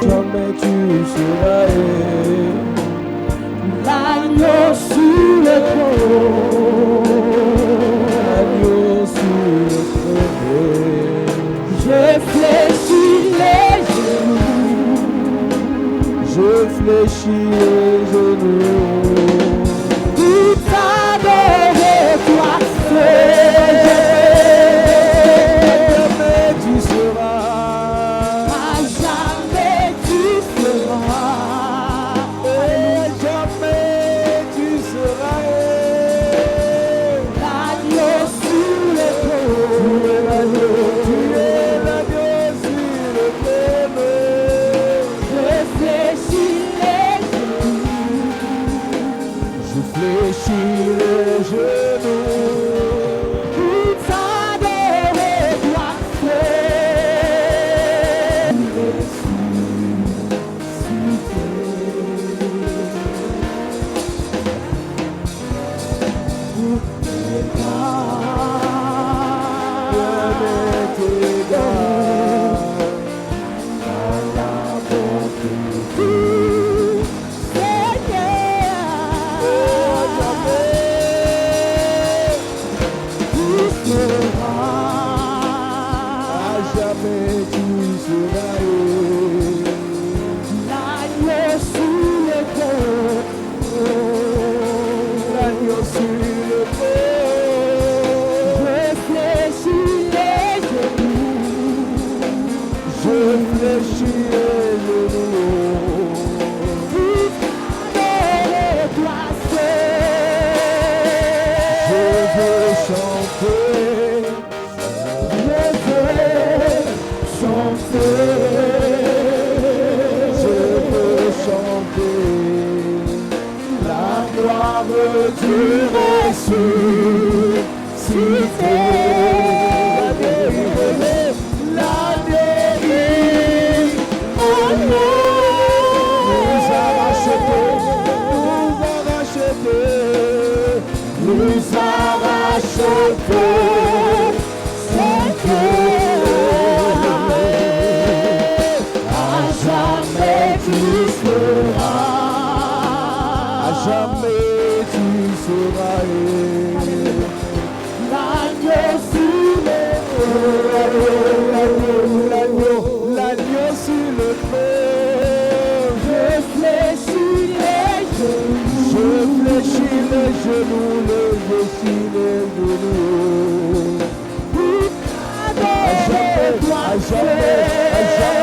jamais tu seras l'agneau sur le trône. l'agneau sur le trône. Je fléchis les genoux. Je fléchis les genoux. Pour t'adorer, toi seul. Jamais tu seras. À jamais tu seras. Et jamais tu seras. L'agneau sur le Tu trône. es l'agneau sur le trône. Je fléchis les genoux. Je fléchis les genoux. Pour t'adorer, toi seul.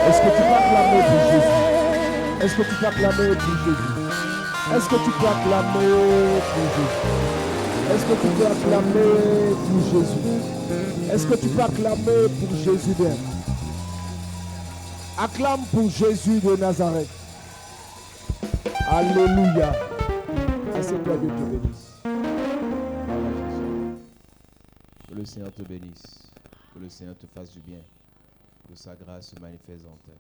Est-ce que tu peux acclamer pour Jésus? Est-ce que tu peux acclamer pour Jésus? Est-ce que tu peux acclamer pour Jésus? Est-ce que tu peux acclamer pour Jésus? Est-ce que tu peux acclamer pour Jésus même? Acclame pour Jésus de Nazareth. Alléluia. Assieds-toi, Dieu te bénisse. Que le Seigneur te bénisse. Que le Seigneur te fasse du bien. Que sa grâce se manifeste en toi.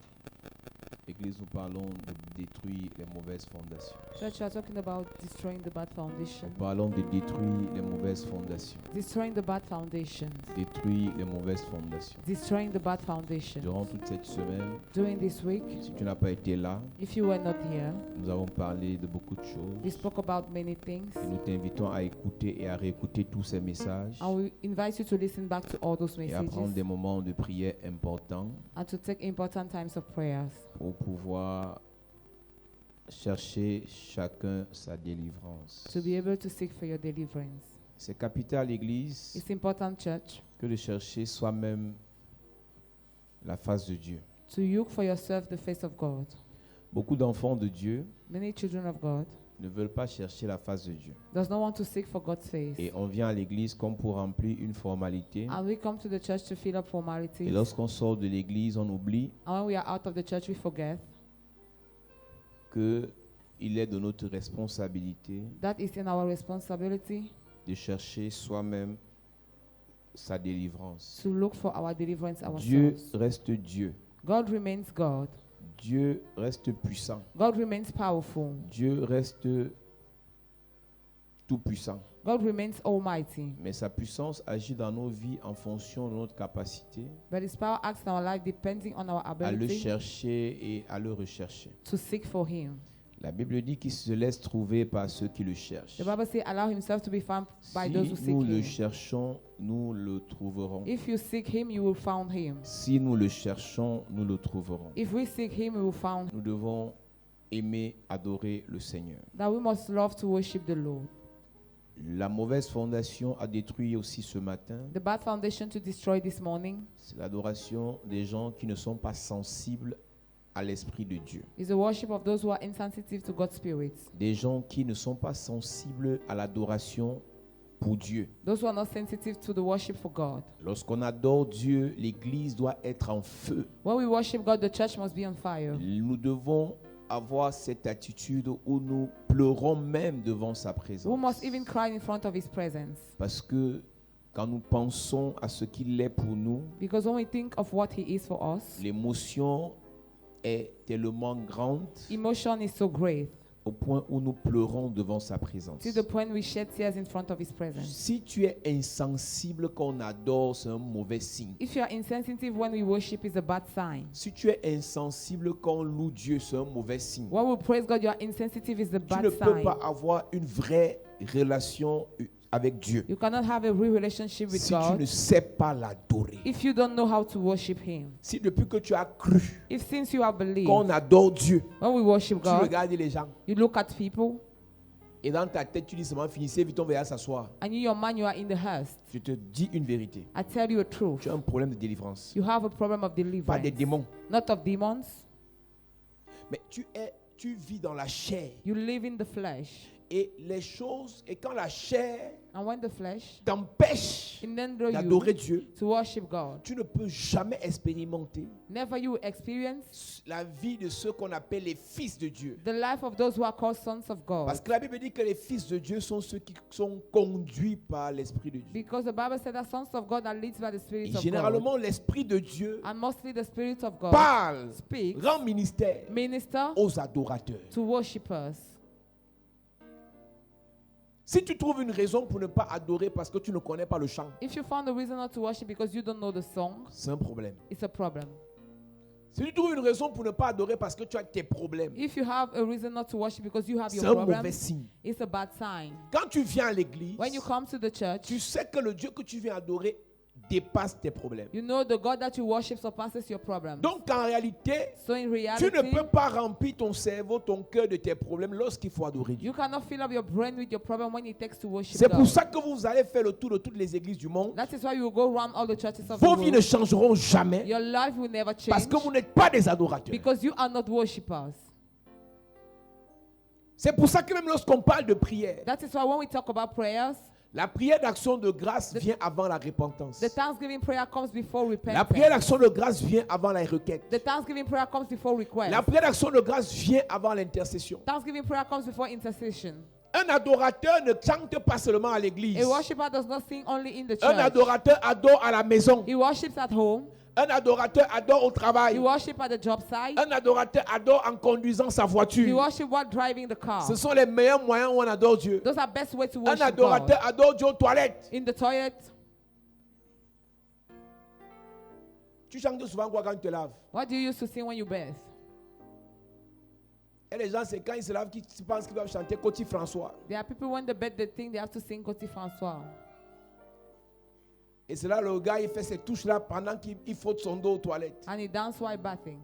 Église, nous parlons de détruire les mauvaises fondations. Church, we are talking about destroying the bad foundation. Nous parlons de détruire les mauvaises fondations. Destroying the bad foundations. Détruire les mauvaises fondations. Destroying the bad foundations. Durant toute cette semaine, During this week, si tu n'as pas été là, if you were not here, nous avons parlé de beaucoup de choses. we spoke about many things. Et nous t'invitons à écouter et à réécouter tous ces messages. And we invite you to listen back to all those Et à prendre messages des moments de prière importants and to take important times of prayers pour pouvoir chercher chacun sa délivrance. to be able to seek for your deliverance. C'est capital, l'Église, It's important, church, que de chercher soi-même la face de Dieu. to look for yourself the face of God. Beaucoup d'enfants de Dieu Many children of God ne veulent pas chercher la face de Dieu. does not want to seek for God's face. Et on vient à l'église comme pour remplir une formalité. And we come to the church to fill up Et formalities. lorsqu'on sort de l'église, on oublie And when we are out of the church, we forget qu'il est de notre responsabilité that it's in our responsibility de chercher soi-même sa délivrance. to look for our deliverance Dieu ourselves. reste Dieu. God remains God. Dieu reste puissant. God remains powerful. Dieu reste tout puissant. God remains almighty. Mais sa puissance agit dans nos vies en fonction de notre capacité But his power acts in our life depending on our à le ability chercher et à le rechercher. to seek for him. La Bible dit qu'il se laisse trouver par ceux qui le cherchent. The Bible says, allow himself to be found by those who Si seek nous le him. cherchons, nous le trouverons. If you seek him, you will find him. Si nous le cherchons, nous le trouverons. If we seek him, we will find Nous devons aimer, adorer le Seigneur. that we must love to worship the Lord. La mauvaise fondation a détruit aussi ce matin. The bad foundation to destroy this morning C'est l'adoration des gens qui ne sont pas sensibles à l'Esprit de Dieu. is the worship of those who are insensitive to God's Spirit. Des gens qui ne sont pas sensibles à l'adoration pour Dieu. Those who are not sensitive to the worship for God. Lorsqu'on adore Dieu, l'Église doit être en feu. When we worship God, the church must be on fire. Nous devons avoir cette attitude où nous pleurons même devant sa We présence. must even cry in front of his presence. Parce que quand nous pensons à ce qu'il est pour nous, Because when we think of what he is for us, l'émotion est tellement grande emotion is so great au point où nous pleurons devant sa présence. to the point we shed tears in front of his presence. Si tu es insensible quand on adore, c'est un mauvais signe. If you are insensitive when we worship, is a bad sign. Si tu es insensible quand on loue Dieu, c'est un mauvais signe. When we praise God, you are insensitive is a Tu bad ne peux sign. pas avoir une vraie relation avec Dieu You cannot have a real relationship with si tu God ne sais pas l'adorer. if you don't know how to worship him. Si depuis que tu as cru If since you have believed, qu'on adore Dieu, when we worship tu God, regardes les gens you look at people, et dans ta tête tu dis seulement finissez vite, on va aller s'asseoir. and in your mind you are in the hearse. Je te dis une vérité. I tell you a truth. Tu as un problème de délivrance. You have a problem of Pas des deliverance, démons. not of demons. Mais tu vis dans la chair. You live in the flesh. Et les choses, et quand la chair And when the flesh t'empêche can hinder d'adorer you Dieu, to worship God, tu ne peux jamais expérimenter never you will experience la vie de ceux qu'on appelle les fils de Dieu. the life of those who are called sons of Parce God. que la Bible dit que les fils de Dieu sont ceux qui sont conduits par l'Esprit de Dieu. Because the Bible said that sons of God are led by the Et Spirit of God. généralement, l'Esprit de Dieu And mostly the Spirit of God parle, speaks, rend ministère minister aux adorateurs. to worshipers. Si tu trouves une raison pour ne pas adorer parce que tu ne connais pas le chant, If you found a reason not to worship because you don't know the song, c'est un problème. it's a problem. Si tu trouves une raison pour ne pas adorer parce que tu as tes problèmes, If you have a reason not to worship because you have c'est your un mauvais problems, signe. it's a bad sign. Quand tu viens à l'église, When you come to the church, tu sais que le Dieu que tu viens adorer dépasse tes problèmes. you know the God that you worship surpasses your problems. Donc en réalité, So in tu reality, ne peux pas remplir ton cerveau, ton cœur de tes problèmes lorsqu'il faut adorer Dieu. you cannot fill up your brain with your problem when it takes to worship C'est pour God. ça que vous allez faire le tour de toutes les églises du monde. That is why you will go around all the churches of Vos the vies ne world. changeront jamais Your life will never change parce que vous n'êtes pas des adorateurs. because you are not worshippers. C'est pour ça que même lorsqu'on parle de prière, That is why when we talk about prayers, la prière d'action de grâce vient avant la repentance. the thanksgiving prayer comes before La prière repentance. d'action de grâce vient avant la requête. The thanksgiving prayer comes before request. La prière d'action de grâce vient avant l'intercession. Thanksgiving prayer comes before intercession. Un adorateur ne chante pas seulement à l'église. A worshipper does not sing only in the Un church. adorateur adore à la maison. He worships at home. Un adorateur adore au He travail. worships at the job site. Un adorateur adore en conduisant sa He voiture. worships while driving the car. Ce sont les meilleurs moyens où on adore Dieu. Those are best ways to Un worship adorateur God. adore Dieu aux toilettes. In the toilet. Tu chantes souvent quoi quand tu te laves? What do you used to sing when you bathe? Et les gens, c'est quand ils se lavent qu'ils pensent qu'ils doivent chanter Côti François. There are people when they bathe, they think they have to sing Côté François. Et c'est là le gars, il fait ces touches-là pendant qu'il frotte son dos aux toilettes. And he dances while bathing.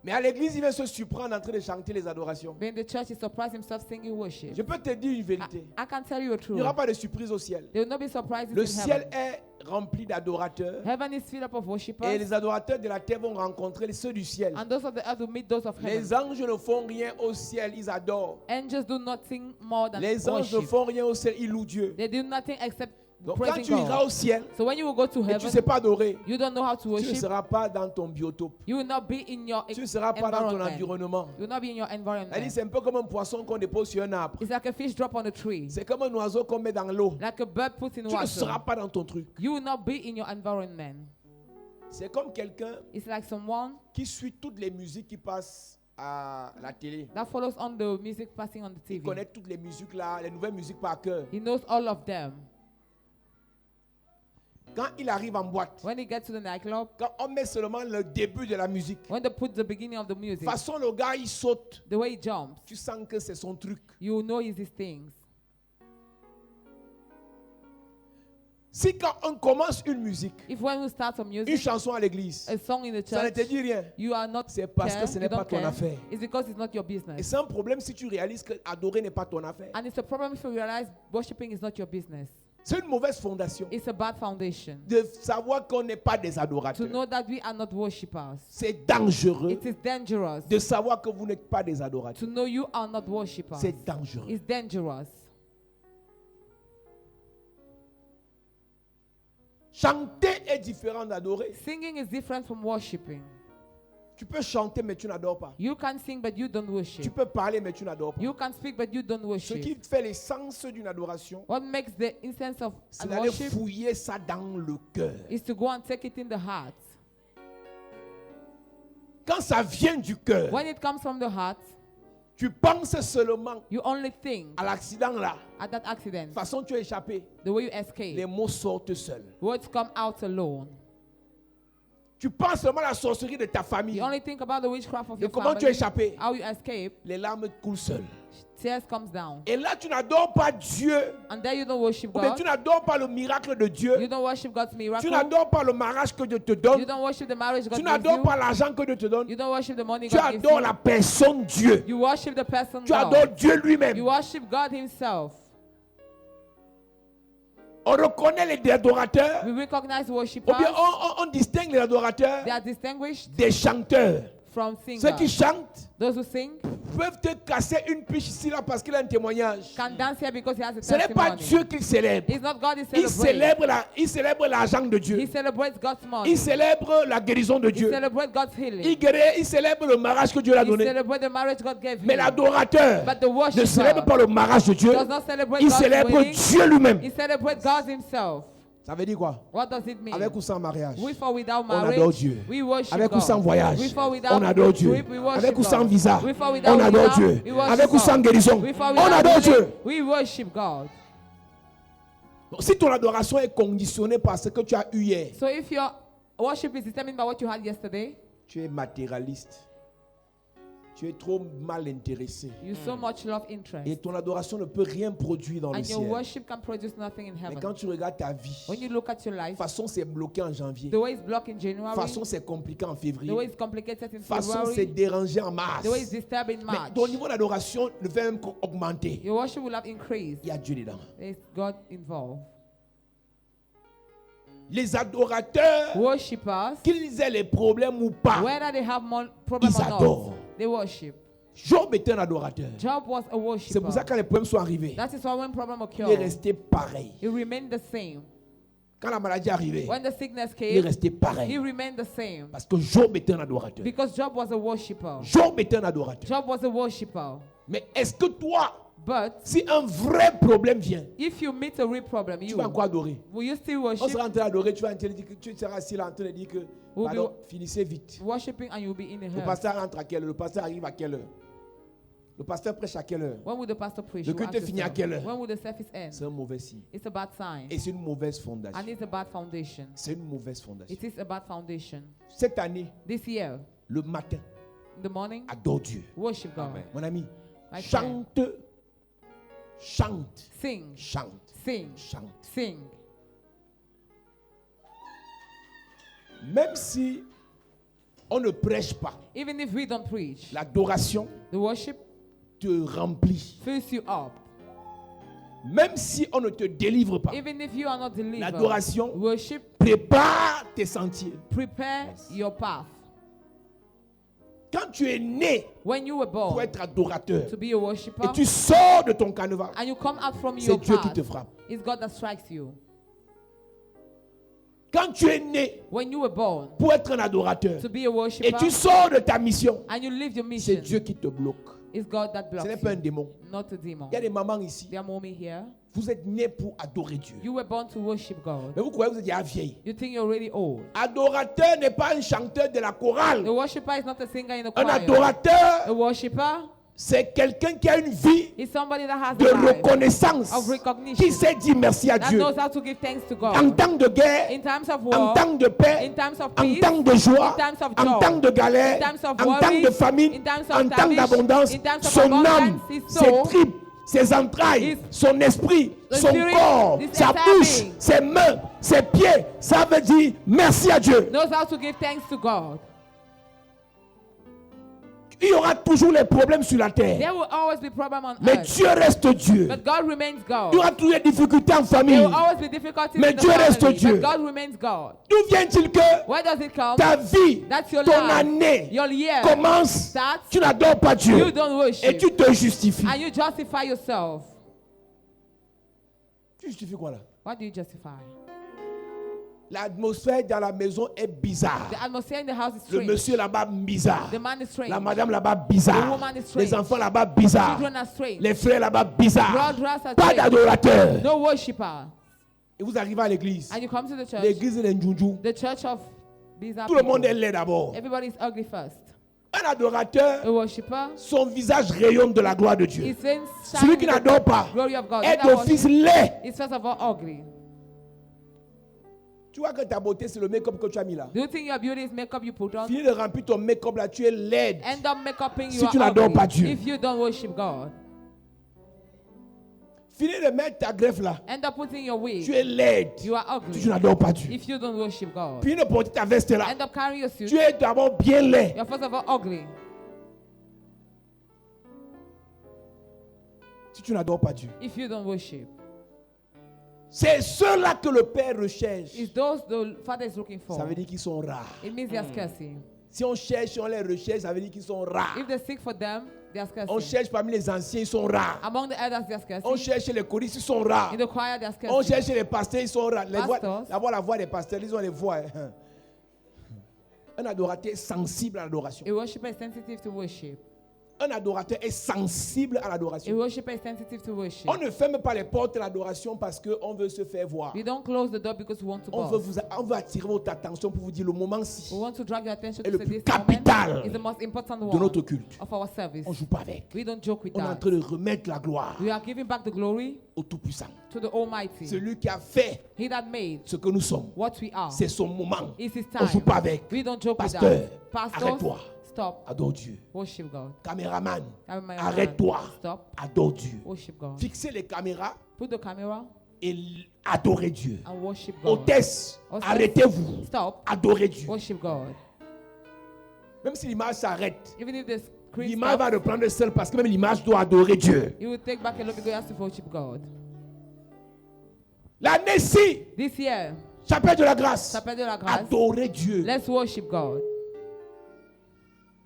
Mais à l'église, il va se surprendre en train de chanter les adorations. But in the church, he surprised himself singing worship. Je peux te dire une vérité. I can tell you a Il truth. n'y aura pas de surprise au ciel. There will not be surprises Le in ciel heaven. est rempli d'adorateurs. Heaven is filled up of Et worshippers. les adorateurs de la terre vont rencontrer ceux du ciel. And those of the earth will meet those of heaven. Les anges ne font rien au ciel, ils adorent. Angels do nothing more than Les anges ne worship. font rien au ciel, ils louent Dieu. They do nothing except Donc quand praising tu iras God. au ciel So when you will go to et tu ne heaven, sais pas adorer, you don't know how to tu ne worship. seras pas dans ton biotope. You will not be in your Tu ne seras pas dans ton environment. environnement. You will not be in your C'est-à-dire, environment. c'est un peu comme un poisson qu'on dépose sur un arbre. It's like a fish drop on a tree. C'est comme un oiseau qu'on met dans l'eau. Like a bird put in Tu ne seras water. pas dans ton truc. You will not be in your environment. C'est comme quelqu'un It's like someone qui suit toutes les musiques qui passent à la télé. that follows on the music passing on the Il TV. connaît toutes les musiques là, les nouvelles musiques par cœur. He knows all of them. Quand il arrive en boîte, When he gets to the nightclub, quand on met seulement le début de la musique, when they put the beginning of the de music, toute façon le gars il saute. the way he jumps, Tu sens que c'est son truc. you will know his things. Si quand on commence une musique, If when we start some une music, chanson à l'église, a song in the ça ne church, te dit rien. you are not C'est parce que care, ce you n'est pas don't ton care. affaire. It's because it's not your Et business. c'est un problème si tu réalises que adorer n'est pas ton affaire. And it's a problem if you realize worshiping is not your business. C'est une mauvaise fondation It's a bad foundation. de savoir qu'on n'est pas des To adorateurs. know that we are not worshippers. C'est dangereux It is dangerous. de savoir que vous n'êtes pas des To adorateurs. know you are not worshippers. C'est dangereux. It's dangerous. Chanter est différent d'adorer. Singing is different from worshiping. Tu peux chanter mais tu n'adores pas. You can sing but you don't Tu worship. peux parler mais tu n'adores pas. You can speak but you don't Ce qui worship. fait l'essence d'une adoration, What makes the essence of c'est an d'aller worship fouiller ça dans le cœur. is to go and take it in the heart. Quand ça vient du cœur, When it comes from the heart, tu penses seulement you only think à l'accident là. at that De accident, toute façon, tu as échappé. the way you Les escape. mots sortent seuls. Words come out alone. Tu penses seulement à la sorcellerie de ta famille. You only think about the witchcraft of Et your comment tu as family, échappé. how you escape, Les larmes coulent seules. tears comes down. Et là, tu n'adores pas Dieu. And there you don't worship Ou bien God. tu n'adores pas le miracle de Dieu. You don't worship God's Tu miracle. n'adores pas le mariage que Dieu te You donne. don't worship the marriage God Tu gives n'adores you. pas l'argent que Dieu te donne. You don't worship the money Tu God gives adores you. la personne Dieu. You worship the person Tu adores God. Dieu You lui-même. worship God himself. On reconnaît les adorateurs. We recognize Ou worshippers. bien on distingue les adorateurs They are distinguished des chanteurs. from Ceux qui singers. chantent Those who sing peuvent te casser une piche ici là parce qu'il a un témoignage. can dance here because he has a Ce n'est pas testimony. Dieu qu'il célèbre. It's not God he celebrates. Il célèbre l'argent de He Dieu. celebrates God's money. Il célèbre la guérison de He Dieu. celebrates God's healing. Il célèbre le mariage que Dieu lui a He donné. celebrates the marriage God gave Mais him. l'adorateur But the ne célèbre worshiper pas le mariage de Dieu. does not celebrate Il God's célèbre wedding. Dieu lui-même. He celebrates God himself. Ça veut dire quoi? What does it mean? Avec ou sans mariage? With or without On adore marriage, Dieu. we worship Avec ou God. sans voyage? With or without On adore Dieu. trip, we worship Avec ou sans God. visa? With or without On adore visa, Dieu. we worship Avec ou God. sans guérison? With or On without adore healing, Dieu. we worship God. Donc, si ton adoration est conditionnée par ce que tu as eu hier, So if your worship is determined by what you had yesterday, tu es matérialiste. Tu es trop mal intéressé. you so much love interest. Et ton adoration ne peut rien produire dans le And your ciel. worship can produce nothing in Mais heaven. quand tu regardes ta vie, When you look at your de life, toute façon c'est bloqué en janvier. the way it's blocked in De January, toute façon c'est compliqué en the way février. it's complicated in De toute façon c'est February, dérangé en mars. the way it's disturbed in Mais March, ton niveau d'adoration ne fait même qu'augmenter. your worship will have increased. Il y a Dieu dedans. There's God involved. Les adorateurs, Worshippers, qu'ils aient les problèmes ou pas, whether they have more problem ils or adorent. not, they worship. Job était un adorateur. Job was a C'est worshipper. pour ça que quand les problèmes sont arrivés, That is why when problem il est occurred, resté pareil. he remained the same. Quand la maladie est arrivée, When the sickness il est came, resté he pareil. remained the same. Parce que Job était un adorateur. Because Job was a worshipper. Job était un adorateur. Job was a worshipper. Mais est-ce que toi, But si un vrai problème vient, if you meet a real problem, tu vas encore adorer? will you still On worship? sera en train d'adorer, tu vas en train de dire que tu seras assis là en train de dire que Will pardon, finissez vite. Worshiping and you'll be in a Le hell. pasteur rentre à quelle heure? Le pasteur arrive à quelle heure? Le pasteur prêche à quelle heure? When will the pastor preach? Le You culte ask finit à yourself. quelle heure? When will the service end? C'est un mauvais signe. It's a bad sign. Et c'est une mauvaise fondation. And it's a bad foundation. C'est une mauvaise fondation. It is a bad foundation. Cette année, This year, le matin, in the morning, adore Dieu. worship God. Amen. Mon ami, My chante, chante, Sing, chante, sing, chante. sing. Même si on ne prêche pas, even if we don't preach, l'adoration the worship te remplit. fills you up. Même si on ne te délivre pas, Even if you are not delivered, l'adoration worship prépare tes sentiers. prepare your path. Quand tu es né When you were pour born être adorateur to be a worshiper, et tu sors de ton canevas, and you come out from c'est your Dieu qui path, te frappe. it's God that strikes you. Quand tu es né When you were born pour être un adorateur to be a et worshiper, tu sors de ta mission, and you leave your c'est mission, Dieu qui te bloque. it's God that Ce blocks n'est pas un you, démon. not a demon. Il y a des mamans ici. There are mommy here. Vous êtes nés pour adorer Dieu. You were born to worship God. Mais vous croyez que vous êtes déjà vieille. You think you're already old. Adorateur n'est pas un chanteur de la chorale. The worshiper is not a singer in the Un choir. adorateur, A worshiper c'est quelqu'un qui a une vie is somebody that has de a life reconnaissance, of recognition, qui sait dire merci à that Dieu. knows how to give thanks to En God. temps de guerre, In times of en war, temps de paix, in times of en peace, temps de joie, in times of en joy, temps de galère, in times of en temps worries, de famine, in times of en temps famine, d'abondance, in times of son âme, abundance, his ses soul, tripes, ses entrailles, his- son esprit, the son spirit, corps, his sa entire bouche, being. ses mains, ses pieds, ça veut dire merci à Dieu. knows how to give thanks to God. Il y aura toujours les problèmes sur la terre, There will always be problem on mais earth, Dieu reste Dieu. but God remains God. Il y aura toujours des difficultés en There famille. will always be difficulties Mais in the Dieu reste family, Dieu. but God remains God. D'où vient-il que Where does it come? ta vie, That's your ton life. année Your year commence, starts, tu n'adores pas Dieu you don't et worship, tu te justifies. and you justify yourself. Tu justifies quoi là? What do you justify? L'atmosphère dans la maison est bizarre. The atmosphere in the house is Le strange. monsieur là-bas bizarre. The man is strange. La madame là-bas The bizarre. woman is strange. Les enfants là-bas bizarre. Children are strange. Les frères là-bas bizarre. Brothers are Pas strange. d'adorateur. No worshiper. Et vous arrivez à l'église. And you come to the church. L'église des Ndjoudjou. The church of these are Tout le monde people. est laid d'abord. Everybody is ugly first. Un adorateur, A worshiper son visage rayonne de la gloire de Dieu. is then Celui qui shining n'adore pas the glory of God. est He that d'office worships laid. is first of all ugly. Tu vois que ta beauté, c'est le make-up que tu as mis là. Do you think your beauty is makeup you put on? Finis de remplir ton make-up là, tu es laid. End up makeuping Si you tu are n'adores pas ugly Dieu. if you don't worship God. Finis de mettre ta greffe là, End up putting your tu wig. es laid. You are Si tu ugly n'adores pas Dieu. if you don't worship God. Finis de porter ta veste là, End up carrying your suit. tu es d'abord bien laid. You're first of all ugly Si tu n'adores pas Dieu. if you don't worship. C'est ceux-là que le Père recherche. It's those the Father is looking Ça for. veut dire qu'ils sont rares. It means they are scarcity. Si on cherche, si on les recherche, ça veut dire qu'ils sont rares. If they seek for them, they are On scarcity. cherche parmi les anciens, ils sont rares. Among the elders, they are On scarcity. cherche les choristes, ils sont rares. In the choir, they are On scarcity. cherche les pasteurs, ils sont rares. Pastors. La voix des pasteurs, ils ont les voix. Un adorateur est sensible à l'adoration. A worshiper is sensitive to worship. Un adorateur est sensible à A l'adoration. worshiper is sensitive to worship. On ne ferme pas les portes de l'adoration parce qu'on veut se faire voir. We don't close the door because we want to On veut, boast. on veut attirer votre attention pour vous dire le moment-ci We want to drag your attention est to le say plus this moment capital is the most important de one notre culte. of our service. On ne joue pas avec. We don't joke with On est en that. train de remettre la gloire We are giving back the glory au Tout-Puissant. to the Almighty. Celui qui a fait He that made ce que nous sommes. what we are. C'est son moment. It's his On ne joue time. pas avec. We don't joke with Pasteur, that. Pastors, arrête-toi. stop. Adore Dieu. Worship God. Caméraman, Cameraman, arrête-toi. Stop. Adore Dieu. Worship God. Fixez les caméras Put the camera et adorez Dieu. and worship God. Hôtesse, Hostess, arrêtez-vous. Stop. Adorez Dieu. Worship God. Même si l'image s'arrête, Even if the screen l'image va stops, reprendre seule parce que même l'image doit adorer Dieu. you will take back a look because you have to worship God. L'année-ci, This year, chapelle de la grâce, Chapelle de la Grâce, adorez Dieu. let's worship God.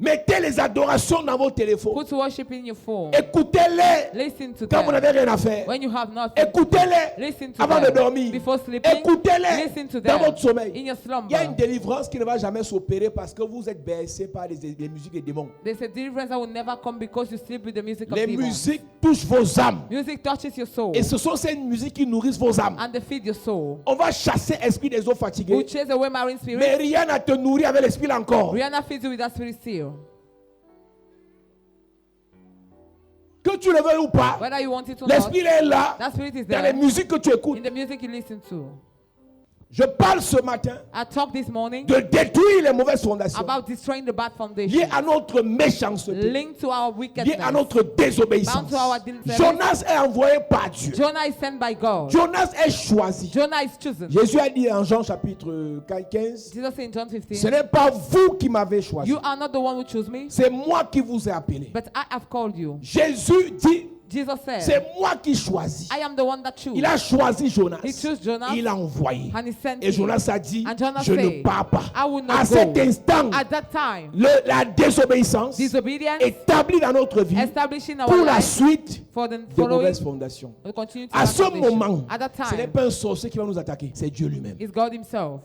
Mettez les adorations dans vos téléphones. Put worship in your phone. Écoutez-les Listen to quand vous them. n'avez rien à faire. When you have nothing, Écoutez-les listen to avant de them. dormir. Before sleeping, Écoutez-les listen to dans them. votre sommeil. In your Il y a une slumber. délivrance qui ne va jamais s'opérer parce que vous êtes bercé par les musiques des démons. There's a deliverance that will never come because you sleep with the music of Les demons. musiques touchent vos âmes. Music touches your soul Et ce sont ces musiques qui nourrissent vos âmes. and they feed your soul. On va chasser l'esprit des eaux Will fatiguées. chase away marine Mais spirit. rien à te nourrir avec l'esprit là encore. Rihanna feeds you with that spirit still. Que tu le veuilles ou pas, Whether you want it or not, l'esprit est là that spirit is dans les there musiques que tu écoutes. in the music you listen to. Je parle ce matin I talked this morning de détruire les mauvaises fondations about destroying the bad liées foundation, à notre méchanceté, linked to our liées wickedness, à notre désobéissance. bound to our disobedience. Jonas est envoyé par Dieu. Jonah is sent by God. Jonas est choisi. Jonah is chosen. Jésus a dit en Jean chapitre 15, Jesus said in John ce 15, n'est pas vous qui m'avez choisi, you are not the one who chose me, c'est moi qui vous ai appelé. but I have called you. Jésus dit, Jesus said, c'est moi qui choisis. I am the one that chose. Il a choisi Jonas. He chose Jonas Il l'a envoyé. and he sent Et him. Jonas a dit, And Jonas je ne said, pars pas. I will not À go. cet instant, At that time, la désobéissance disobedience établie dans notre vie establishing our pour la life suite for the des following mauvaises fondations. will continue to À have ce foundation. moment, At that ce n'est time, pas un sorcier qui va nous attaquer, c'est Dieu lui-même. it's God himself.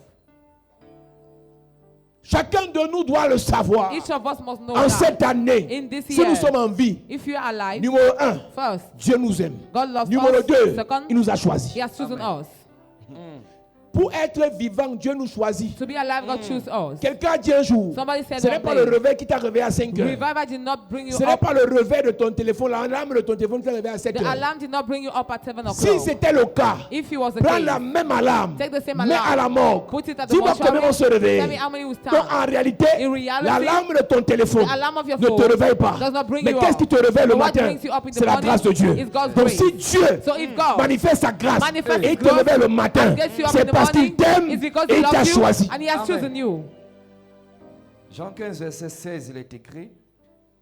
Chacun de nous doit le savoir. Each of us must know En that cette année, in this si year, nous sommes en vie, if you are alive, numéro 1, first, Dieu nous aime. God loves Numéro us. 2, Second, il nous a choisis. he has chosen us. Pour être vivant, Dieu nous choisit. To be alive, God chose us. Quelqu'un a dit un jour, Somebody said ce n'est one pas day, le réveil qui t'a réveillé à 5 heures. revival did not bring you Ce n'est up. pas le réveil de ton téléphone, l'alarme de ton téléphone qui t'a réveillé à 7 The heures. alarm did not bring you up at 7 Si o'clock. c'était le cas, If it was the prends case, la même alarme, take the same mets à la alarm, morgue. put it at the Dis-moi combien on se mortuary, réveille. tell me how many will Donc stand. en réalité, In reality, l'alarme de ton téléphone the alarm of your ne phone te réveille pas. does not bring Mais you qu'est-ce up. qui te réveille le But what matin? brings you up in the C'est la morning grâce de Dieu. is God's Donc grace. si Dieu So if God manifeste sa grâce manifests et His il te grace réveille le matin, and gets you up in c'est the parce qu'il morning, t'aime it's because et he il t'a loves you choisi. and he has Amen. chosen you. Jean 15, verset 16, il est écrit,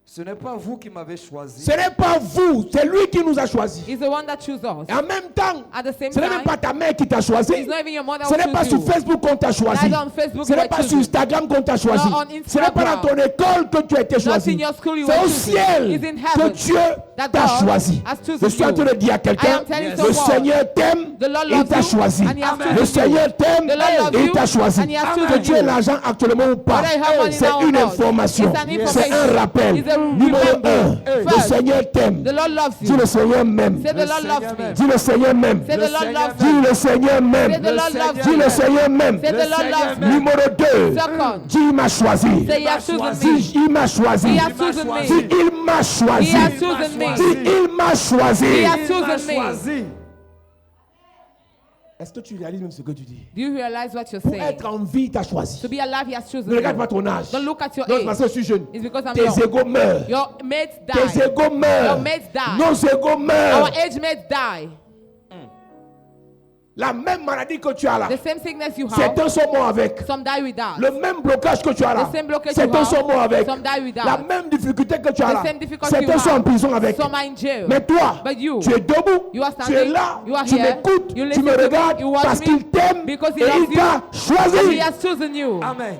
ce n'est pas vous qui m'avez choisi, Ce n'est pas vous, c'est lui qui nous a choisis. He's the one that chose us. Et en même temps, At the same ce n'est même time, pas ta mère qui t'a choisi. it's not even your mother Ce who n'est pas chose sur you. Facebook qu'on t'a choisi. Neither on Facebook Ce you n'est were pas sur chosen. Instagram qu'on t'a choisi. Not on Ce n'est pas dans ton école que tu as été Not choisi. in your school you C'est were au chosen. ciel It's in que heaven Dieu that t'a God choisi. has chosen Je suis en train de dire à I quelqu'un, am telling le someone, Seigneur t'aime, the Lord il loves t'a you, choisi. and he has chosen Le you. Seigneur t'aime, The Lord loves il you, t'a choisi. and he has Que chosen tu aies you. l'argent actuellement ou pas, Whether you have money c'est now or une not, information. it's an C'est un information. rappel. It's a Numéro remember. 1, le First, Seigneur t'aime. The Lord loves Dis you. le Seigneur m'aime. Say the Lord Seigneur loves me. m'aime. Dis le Seigneur m'aime. Say the Lord Seigneur loves Dis me. le Seigneur m'aime. Say the Lord loves Dis le me. Seigneur m'aime. Say the Lord loves me. Numéro 2, Second, dis il m'a choisi. say he has chosen me. Dis il m'a choisi. He has chosen me. Dis il m'a He choisi. has chosen me. Dis il m'a choisi. He has il m'a chosen me. choisi. Est-ce que tu réalises même ce que tu dis? Do you realize what you're Pour saying? être en vie, il t'a choisi. To be alive, he has chosen Ne regarde pas you. ton âge. Don't look at your Non, parce que age. je suis jeune. It's because I'm Tes young. égaux meurent. Your mates Tes die. égaux meurent. Your mates die. Nos égaux meurent. Our age mates die. La même maladie que tu as là, The same sickness you have, certains sont morts avec. some die with that. Le même blocage que tu as là, The same blockage you certains have, sont morts avec. some die with La that. même difficulté que tu as The là, same difficulty certains you sont en have, prison avec. some are in jail. Mais toi, But you, tu es debout, you are tu es standing, là, you are tu here, m'écoutes, you tu listen me to me, regardes you watch parce me, qu'il t'aime because he et loves il t'a and he choisi. has chosen you. Amen.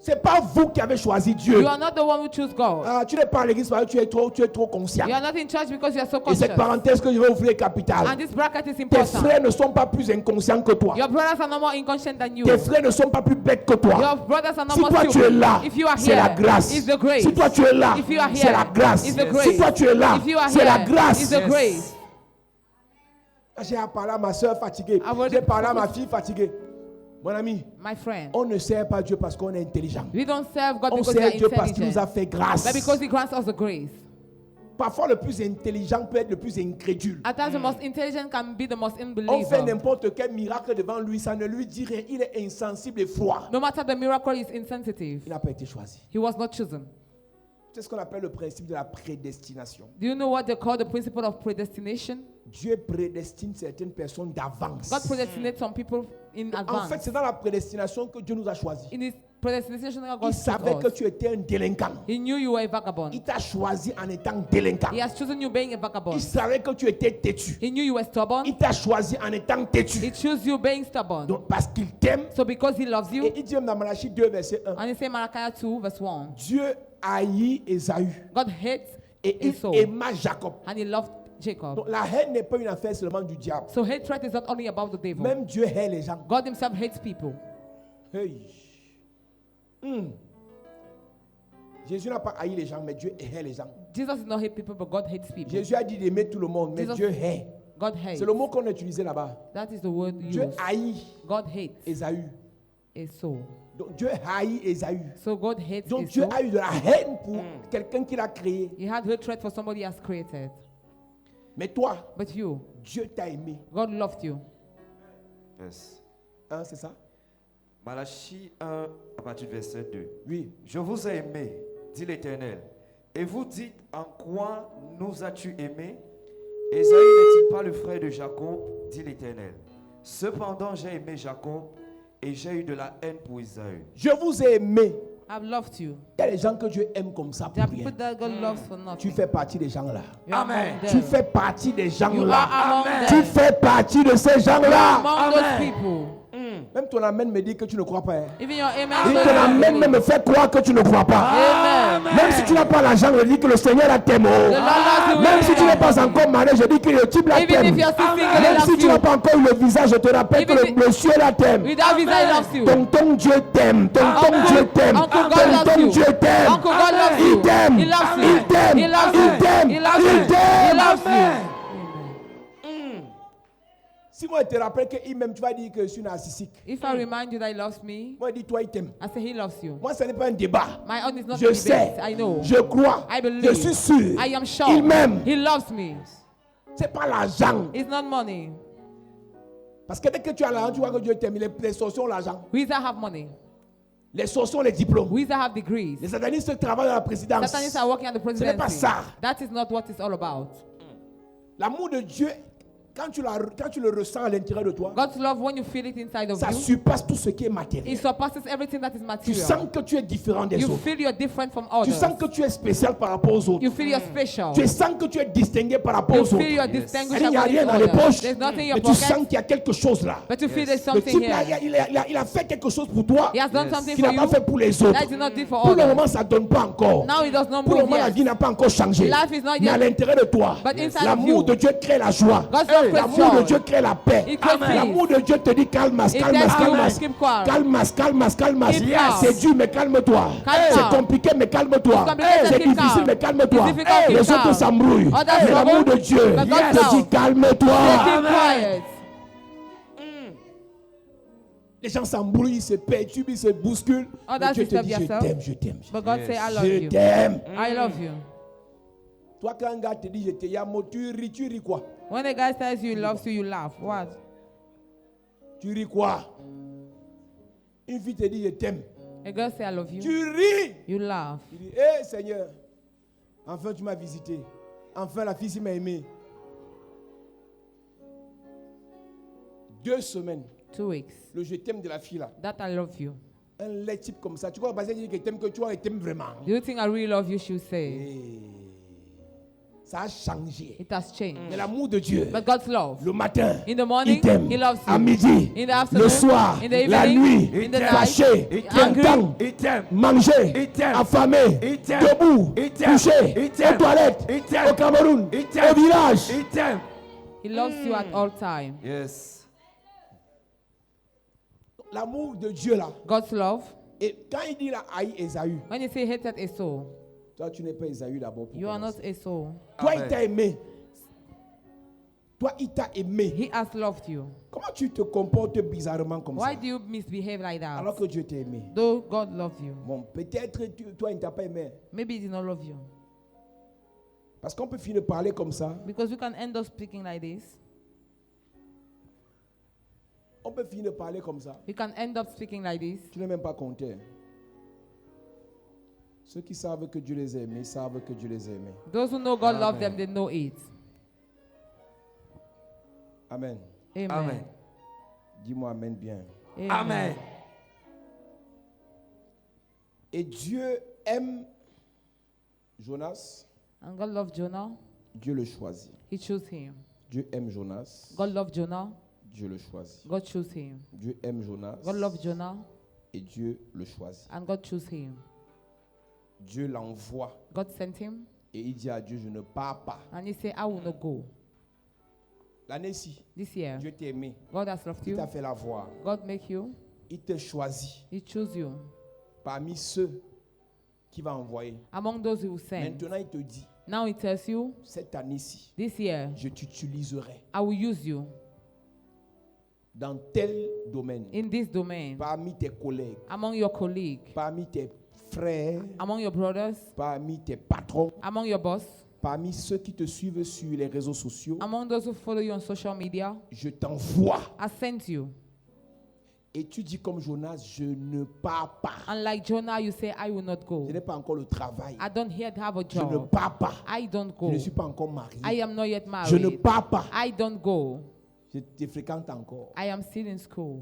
C'est pas vous qui avez choisi Dieu. You are not the one who chose God. Ah, tu n'es pas à l'église parce que tu es trop conscient. You are not in church because you are so Et conscious. cette parenthèse que je vais ouvrir est capitale. And this bracket is Tes important. frères ne sont pas plus inconscients que toi. Your brothers are no more inconscient than you. Tes frères ne sont pas plus bêtes que toi. Your brothers are no Si more toi tu es stupid. là, If you are c'est here, la grâce. it's the grace. Si toi tu es là, If you are c'est here, la grâce. it's the Si grace. toi tu es là, If you are c'est la here, grâce. it's the grace. J'ai parlé à ma soeur fatiguée. I was- J'ai parlé à ma fille fatiguée. Mon ami, My friend, on ne sert pas Dieu parce qu'on est intelligent. we don't serve God On because we sert are Dieu parce qu'il nous a intelligent, fait grâce. but because He grants us the grace. Parfois, le plus intelligent peut être le plus incrédule. At times, the most intelligent can be the most On fait unbeliever. n'importe quel miracle devant lui, ça ne lui dit rien. Il est insensible et froid. No matter the miracle, is insensitive. Il n'a pas été choisi. He was not chosen. C'est ce qu'on appelle le principe de la prédestination. Do you know what they call the principle of predestination? Dieu prédestine certaines personnes d'avance. God predestinates some people in En advance. fait, c'est dans la prédestination que Dieu nous a choisis. In His predestination, God Il chose savait que us. tu étais un délinquant. He knew you were a vagabond. Il t'a choisi en étant délinquant. He has chosen you being a vagabond. Il savait que tu étais têtu. He knew you were stubborn. Il t'a choisi en étant He têtu. chose you being stubborn. Donc, parce qu'il t'aime. So because He loves you, Et il dit même dans Malachie 2, verset 1. and He said Malachi 2 verse 1, Dieu haït Ésaü. God hates Et il Esau, aima Jacob. and He loved Jacob. Donc, la haine n'est pas une affaire seulement du diable. So hatred is not only about the devil. Même Dieu hait les gens. God Himself hates people. Hey. Jésus n'a pas haï les gens, mais Dieu hait les gens. Jesus does not hate people, but God hates people. Jésus a dit d'aimer tout le monde, mais Jesus- Dieu hait. God hates. C'est le mot qu'on a utilisé là-bas. That is the word Dieu used. haït God hates Ésaü. Esau. Donc Dieu haït Ésaü. So God hates Donc Dieu Esau. a eu de la haine pour quelqu'un qu'il a créé. He had hatred for somebody He has created. Mais toi, But you, Dieu t'a aimé. God loved you. Yes. Hein, c'est ça? Malachie 1, à partir du verset 2. Oui. Je vous ai aimé, dit l'Éternel. Et vous dites, en quoi nous as-tu aimés? Ésaü n'est-il pas le frère de Jacob, dit l'Éternel. Cependant, j'ai aimé Jacob et j'ai eu de la haine pour Ésaü. Je vous ai aimé. I've loved you. Il y a des gens que Dieu aime comme ça There pour are rien. people that God loves for nothing. Tu fais partie des gens-là. You are Amen. among Tu them. fais partie des You gens-là. are among Amen. Tu them. fais partie de ces gens-là. Among those people. Même ton amen me dit que tu ne crois pas. Hein. Even your amen. Et doesn't ton amen believe. me fait croire que tu ne crois pas. Amen. Même si tu n'as pas l'argent, je dis que le Seigneur a t'aimé. The Lord loves you. Même si tu n'es pas encore marié, je dis que le type la Even t'aime. if you are still single, he Même loves si tu n'as you. pas encore eu le visage, je te rappelle que Even le monsieur la t'aime. Without visa, he loves you. Tonton Dieu t'aime. Tonton Dieu t'aime. Uncle God loves Tonton you. Dieu t'aime. Uncle God loves Il you. t'aime. He loves you. Il t'aime. He loves Il you. t'aime. He loves Il you. He t'aime. loves you. Si moi je te rappelle qu'il m'aime, tu vas dire que je suis narcissique. If I remind you that he loves me, Moi je dis toi il t'aime. I say he loves you. Moi ce n'est pas un débat. My own is not Je a sais. debate. I know. Je crois. I believe. Je suis sûr. I am sure. Il m'aime. He loves me. C'est pas l'argent. It's not money. Parce que dès que tu as l'argent, tu vois que Dieu t'aime. Les sorciers ont l'argent. We that have money. Les sorciers ont les diplômes. We that have degrees. Les satanistes travaillent à la présidence. Satanists are working at the Ce n'est pas presidency. ça. That is not what it's all about. L'amour de Dieu, quand tu le ressens à l'intérieur de toi, God's love, when you feel it inside of ça you, surpasse tout ce qui est matériel. it surpasses everything that is Tu material. sens que tu es différent des You autres. feel you're different from Tu others. sens que tu es spécial par rapport aux autres. You feel you're special. Tu sens que tu es distingué par rapport You aux feel autres. you're Yes. distinguished Il n'y a according rien to dans les others. poches, There's nothing in your mais tu sens pocket, qu'il y a quelque chose là. but you feel there's Le something type là, here. il a fait quelque chose pour toi He has done Yes. something qu'il for n'a pas you fait pour les autres. that he did not do for Pour le moment, others. ça ne donne pas encore. Now he does not Pour le move moment, la yet. vie n'a pas encore changé. Life is not Mais à yet. l'intérieur de toi, But inside of l'amour you, de Dieu crée la joie. God's love creates L'amour de joy. Dieu crée la paix. It creates peace. L'amour de Dieu te dit calmas, It calmas, tells you, calmas. keep quiet. Calmas, calmas, calmas. Keep calm. C'est dur, mais calme-toi. Calm C'est down. compliqué, mais calme-toi. It's complicated, C'est keep difficile, calm. mais calme-toi. It's difficult, keep Les calm. autres s'embrouillent. Others Mais l'amour struggle, de Dieu but God's te dit love. calme-toi. Keep quiet. Les gens s'embrouillent, ils se perturbent, ils se bousculent. Mais Others Dieu te disturb dit, je yourself. t'aime, je t'aime. But God Yes. say, I love Je you. t'aime. I love you. Toi, quand un gars te dit, je t'aime, tu ris quoi? When a guy tells you he loves you, you laugh. What? Tu ris quoi? Une fille te dit, je t'aime. A girl say, I love you. Tu ris. You laugh. Tu dis, hé Seigneur, enfin tu m'as visité. Enfin la fille m'a aimé. 2 semaines, 2 weeks. le je t'aime de la fille là. That I love you. Un lait type comme ça. Tu crois passer dire que t'aimes, que tu vois, elle t'aime vraiment. Do you think I really love you? She would say. Et ça a changé. It has changed. Mais l'amour de Dieu, But God's love. le matin, In the morning, il t'aime. He loves you. À midi, In the afternoon, le soir, in the la evening, nuit, in the night, fâché, angry, content, Il t'aime. manger, Il t'aime. affamé, Il t'aime. debout, Il t'aime. couché, Il t'aime. aux toilettes, Il t'aime. au Cameroun, Il t'aime. au village. Il t'aime. He loves you at all times. Yes. L'amour de Dieu là. God's love. Et quand il dit là, haï Esaü, When you say hated Esau, toi tu n'es pas Esaü d'abord. pour you are not commencer. Esau. Toi Amen. il t'a aimé. Toi il t'a aimé. He has loved you. Comment tu te comportes bizarrement comme Why ça? do you misbehave like that? Alors que Dieu t'a aimé. Though God loved you. Bon, peut-être toi il ne t'a pas aimé. Maybe he did not love you. Parce qu'on peut finir de parler comme ça. Because we can end up speaking like this. On peut finir de parler comme ça. We can end up speaking like this. Tu n'es même pas compté. Ceux qui savent que Dieu les aime, ils savent que Dieu les aime. Those who know God Amen. love them, they know it. Amen. Amen. Amen. Dis-moi Amen bien. Amen. Et Dieu aime Jonas. And God loved Jonah. Dieu le choisit. He chose him. Dieu aime Jonas. God loved Jonah. Dieu le choisit. God chose him. Dieu aime Jonas. God loved Jonah. Et Dieu le choisit. And God chose him. Dieu l'envoie. God sent him. Et il dit à Dieu, je ne pars pas. And he said, I will not go. L'année-ci, This year, Dieu t'a aimé. God has loved Il you. t'a fait la voir. God make you. Il te choisit He chose you. parmi ceux qu'il va envoyer. Among those he will send. Maintenant, il te dit, Now he tells you, cette année-ci, this year, je t'utiliserai I will use you dans tel domaine. in this domain. Parmi tes collègues, Among your colleagues. parmi tes frères, Among your brothers. parmi tes patrons, Among your boss. parmi ceux qui te suivent sur les réseaux sociaux. Among those who follow you on social media. Je t'envoie I sent you Et tu dis comme Jonas, je ne pars pas. And like Jonah, you say, I will not go. Je n'ai pas encore le travail. I don't yet have a Je ne job. pars pas. I don't Je go. ne suis pas encore marié. I am not yet Je ne married. pars pas. I don't go. Je te fréquente encore. I am still in school.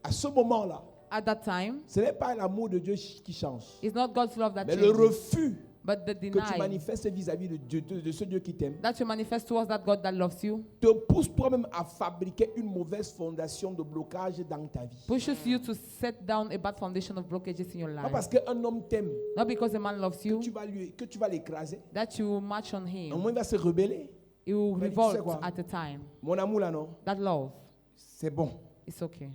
À ce moment-là, At that time, ce n'est pas l'amour de Dieu qui change, it's not God's love that mais le changes, refus but the que tu denial manifestes vis-à-vis de ce Dieu qui t'aime that you manifest towards that God that loves you te pousse toi-même à fabriquer une mauvaise fondation de blocage dans ta vie. pushes you to set down a bad foundation of blockages in your Pas parce life. qu'un homme t'aime Not because a man loves que you, tu vas l'écraser. that you will march on Au him. moins, il va se rebeller. He will Mais tu sais revolt quoi? at a time. Mon amour là, non, That love, c'est bon. it's okay.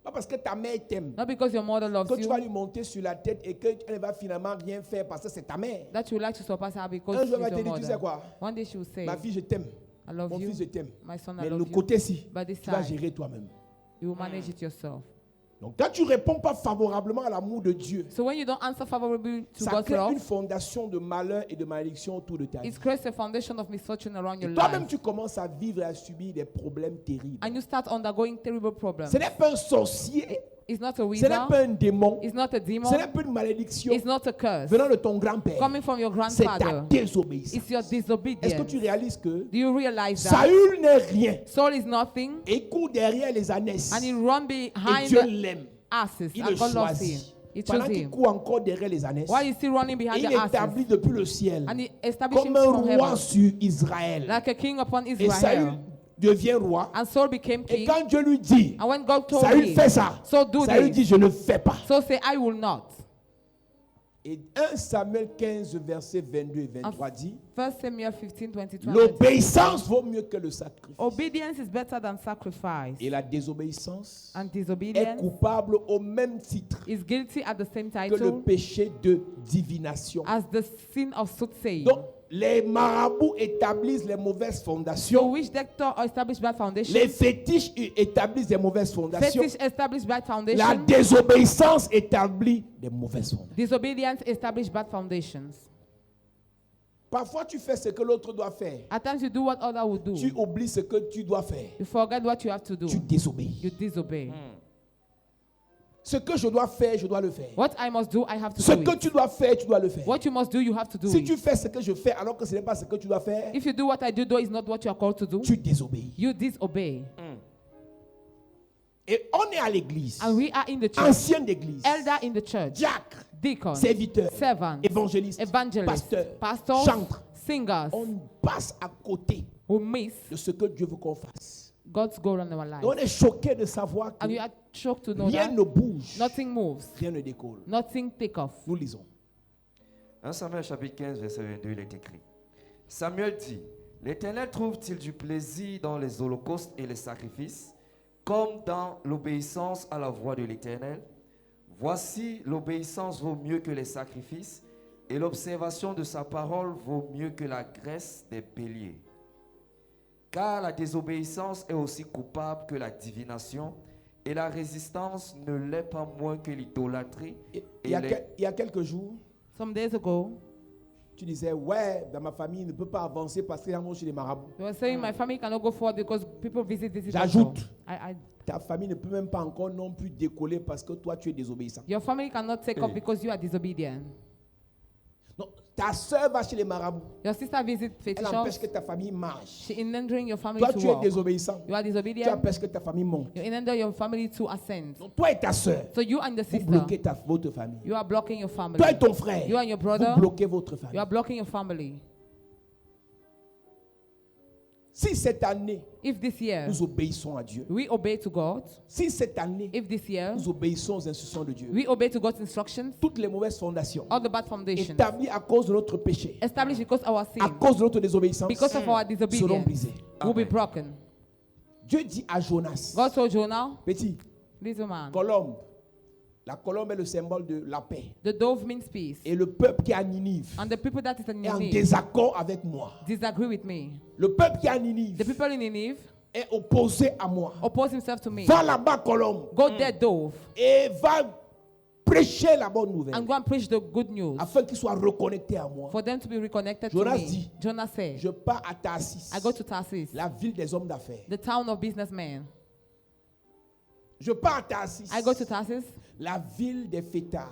Pas parce que ta mère t'aime Not because your mother loves que tu vas you, lui monter sur la tête et qu'elle ne va finalement rien faire parce que c'est ta mère. that you would like to surpass her Un because jour, she's elle va te your dire, tu sais mother. quoi? One day she will say, Ma fille, je t'aime. I love Mon you, fils, je t'aime. my son, I Mais love le you. côté-ci, But this tu vas side, gérer toi-même. you will manage it yourself. Donc, quand tu ne réponds pas favorablement à l'amour de Dieu, So when you don't answer favorably to ça God's crée une love, fondation de malheur et de malédiction autour de ta vie. it creates a foundation of misfortune around your Et toi-même, life. tu commences à vivre et à subir des problèmes terribles. And you start undergoing terrible problems. Ce n'est pas un sorcier, It's not a ce n'est wizard. pas un démon, It's not a ce demon. n'est pas une malédiction It's not a curse. venant de ton grand-père. Coming from your C'est ta grandfather. désobéissance. It's your Est-ce que disobedience. tu réalises que Do you realize that? Saül n'est rien Saul is nothing, et il court derrière les ânesses and he run et behind Dieu the l'aime. asses, Il and le God loves him. choisit. He Pendant chose qu'il him. court encore derrière les ânesses, While he's still running et behind il the asses, établit depuis le ciel and he established comme him un from roi heaven, sur Israël. like a king upon Et Saül Israel. devient roi. And Saul became Et king. quand Dieu lui dit, And when God told Saül him, fait ça, so do Saül this. dit, je ne fais pas. So say, I will not. Et 1 Samuel 15, verset 22 et 23 dit, 1 Samuel 15, 22. l'obéissance vaut mieux que le sacrifice. Obedience is better than sacrifice. Et la désobéissance And est disobedience coupable au même titre is guilty at the same que le title péché de divination. as the sin of soothsaying. Donc, les marabouts établissent les mauvaises So fondations. witch doctor establish bad foundation. Les fétiches établissent des mauvaises fondations. Fetish establish bad La foundation. désobéissance établit des mauvaises fondations. Disobedience establish bad foundations. Parfois, tu fais ce que l'autre doit faire. At times you do what other would do. Tu oublies ce que tu dois faire. You forget what you have to do. Tu désobéis. You disobey. Ce que je dois faire, je dois le faire. What I must do, I have to Ce do que it. tu dois faire, tu dois le faire. What you must do, you have to do Si it. tu fais ce que je fais alors que ce n'est pas ce que tu dois faire, If you do what I do, though it's not what you are called to do, tu désobéis. you disobey. Et on est à l'église, And we are in the church. ancienne église, Elder in the church. diacre, Deacon. serviteur, Servant. évangéliste, Evangelist. pasteur, Pastors. chantre. Singers. On passe à côté Who miss de ce que Dieu veut qu'on fasse. God's goal in our Et life. on est choqué de savoir que And you are shocked to know rien that ne bouge, nothing moves. rien ne décolle. Nothing take off. Nous lisons. 1 Samuel chapitre 15, verset 22, il est écrit. Samuel dit, l'Éternel trouve-t-il du plaisir dans les holocaustes et les sacrifices, comme dans l'obéissance à la voix de l'Éternel? Voici, l'obéissance vaut mieux que les sacrifices, et l'observation de sa parole vaut mieux que la graisse des béliers. Car la désobéissance est aussi coupable que la divination, et la résistance ne l'est pas moins que l'idolâtrie. Il y a quelques jours, Some days ago, tu disais, ouais, dans ma famille, il ne peut pas avancer parce qu'il y a chez les marabouts. you were saying my family cannot go forward because people visit this. J'ajoute. I, Ta famille ne peut même pas encore non plus décoller parce que toi, tu es désobéissant. your family cannot take off because you are disobedient. Non, ta soeur va chez les marabouts. Your sister visits Elle empêche fetishers. que ta famille marche. She hindering your family Toi, to tu es walk. désobéissant. You are Tu disobedient. empêches que ta famille monte. You hinder your family to ascend. Donc, toi et ta soeur, So you and the vous sister, bloquez votre famille. you are blocking your family. Toi et ton frère, You and your brother, vous bloquez votre you famille. are blocking your family. Si cette année, If this year nous obéissons à Dieu, we obey to God, si cette année, if this year nous obéissons aux instructions de Dieu, we obey to God's instructions, toutes les mauvaises fondations all the bad foundations établies à cause de notre péché, established because of our sin, à cause de notre désobéissance, because of our seront disobedience, brisées. will be Amen. broken. Dieu dit à Jonas, God told Jonah, petit, little man, colombe, la colombe est le symbole de la paix. the dove means peace. Et le peuple qui est à Ninive And the people that is in est en Nineveh désaccord avec moi. disagree with me. Le peuple qui est à The Ninive people in Nineveh est opposé à moi. oppose himself to me. Va là-bas, colombe, Go there, dove, et va prêcher la bonne nouvelle and go and preach the good news afin qu'ils soient reconnectés à moi. for them to be reconnected to Jonas me. dit, Jonas said, Je pars à Tarsis, I go to Tarsus, la ville des hommes d'affaires. the town of businessmen. Je pars à Tarsis, I go to Tarsus, la ville des fêtards.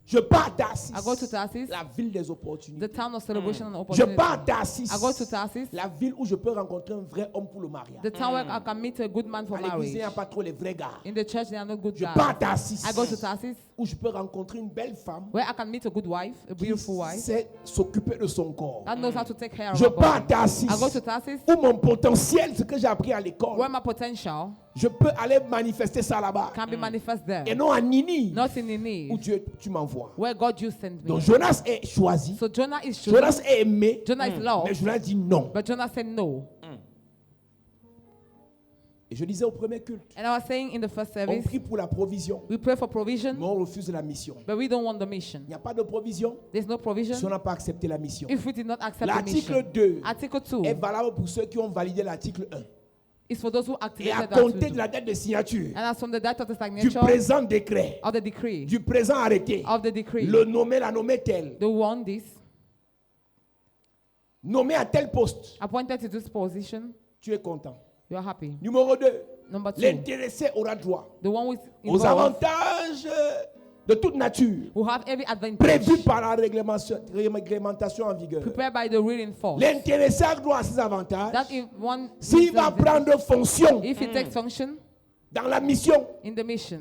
Je pars à Tarsis, I go to Tarsus, la ville des the opportunités. town of celebration and Je opportunity. pars à Tarsis, I go to Tarsus, la ville où je peux rencontrer un vrai homme pour le mariage. the town where I can meet a good man for À l'église, il n'y marriage. a pas trop les vrais gars. In the church, they are not good Je pars à guys. Tarsis, I go to Tarsus, où je peux rencontrer une belle femme where I can meet a good wife, a qui beautiful wife, sait s'occuper de son corps. that knows how to take care of Je her pars à body. Tarsis, I go to Tarsus, où mon potentiel, ce que j'ai appris à l'école, where my potential je peux aller manifester ça là-bas. can be manifest there. Et non à Nini, Not in où Ninive, tu m'envoies. where God you sent me. Donc Jonas est choisi, So Jonah is chosen. Jonas est aimé, Jonah is mais loved. Jonas dit non. But Jonah said no. Et je disais au premier culte, And I was saying in the first on service, prie pour la provision, we pray for provision, mais on refuse la mission. but we don't want the mission. Il n'y a pas de provision There's no si on provision n'a pas accepté la mission. if we did not accept the L'article mission. 2 Article est 2 valable pour ceux qui ont validé l'article 1. is for those who Et à activated compter that de la date de signature, And as from the date of the du signature présent décret, of the decree, du présent arrêté, of the decree, le nommer, la nommer tel, the one this nommé à tel poste, appointed to this position, tu es content. you are happy. Numéro 2, Number 2, l'intéressé aura droit the one who is aux involved, avantages de toute nature who have every advantage prévus par la réglementation en vigueur. prepared by the ruling force. L'intéressé a droit à ces avantages That if one s'il va prendre fonction if he takes function dans la mission. in the mission.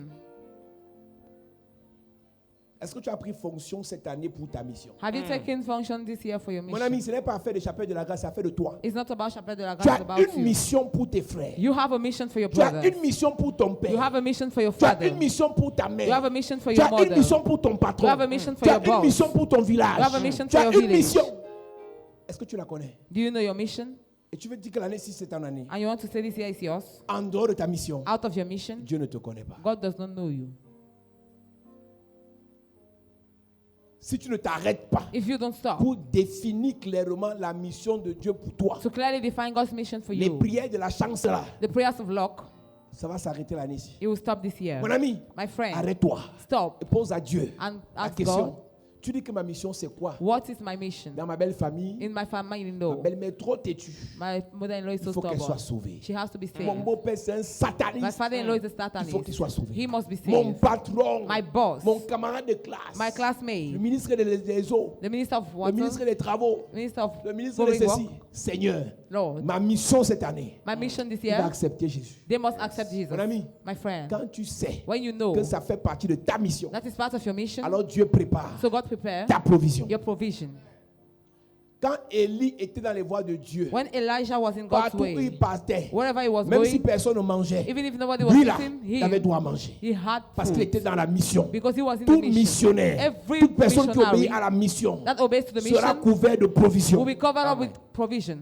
Est-ce que tu as pris fonction cette année pour ta mission? Have you taken function this year for your Mon ami, mission? ce n'est pas affaire de chapelle de la grâce, c'est affaire de toi. It's not about Chapelle de la Tu Grâce, as it's about une you. mission pour tes frères. You have a mission for your Tu as brothers. une mission pour ton You père. have a mission for your Tu as father. une mission pour ta You have mère. a mission for Tu your as une mother. mission pour ton patron. You have a mission for Tu as your une boss. mission pour ton village. You have a mission Tu for as your une village. mission. Est-ce que tu la connais? Do you know your mission? Et tu veux dire que l'année 6 c'est ton année. And you want to say this year is yours? En dehors de ta mission, Out of your mission? Dieu ne te connaît pas. God does not know you. Si tu ne t'arrêtes pas If you don't stop pour définir clairement la mission de Dieu pour toi, to clearly define God's mission for les you, prières de la chance là, the prayers of luck, ça va s'arrêter l'année-ci. it will stop this year. Mon ami, My friend, arrête-toi stop et pose à Dieu and la ask question. God, Tu dis que ma mission c'est quoi? what is my mission? Dans ma belle famille, In my ma family-in-law, belle-mère trop têtue. my mother-in-law is Il so faut qu'elle soit stubborn. sauvée. She has to be Mon saved. beau-père c'est un My sataniste. father-in-law is a Il faut qu'il satanist. soit sauvé. He must be Mon saved. patron, My boss, mon camarade de classe, my le classmate, ministre des eaux, the minister of le water, ministre des travaux, minister of le ministre de public ceci. work. Seigneur, Lord, ma mission cette année, my mission this il va year, accepter Jésus. they must accept Jesus. Mon ami, My friend, quand tu sais when you know que ça fait partie de ta mission, that is part of your mission, alors Dieu prépare so God prepare ta provision. your provision. Quand Élie était dans les voies de Dieu, When Elijah was in God's partout où il way, partait, wherever he was même si going, personne ne mangeait, even if nobody was lui là, eating, il avait droit à manger. he had Parce qu'il food était dans la mission. because he was in Tout the mission. missionnaire, Every toute personne qui missionary obéit à la mission that obeys to the sera mission couvert de provision. will be covered up with provision.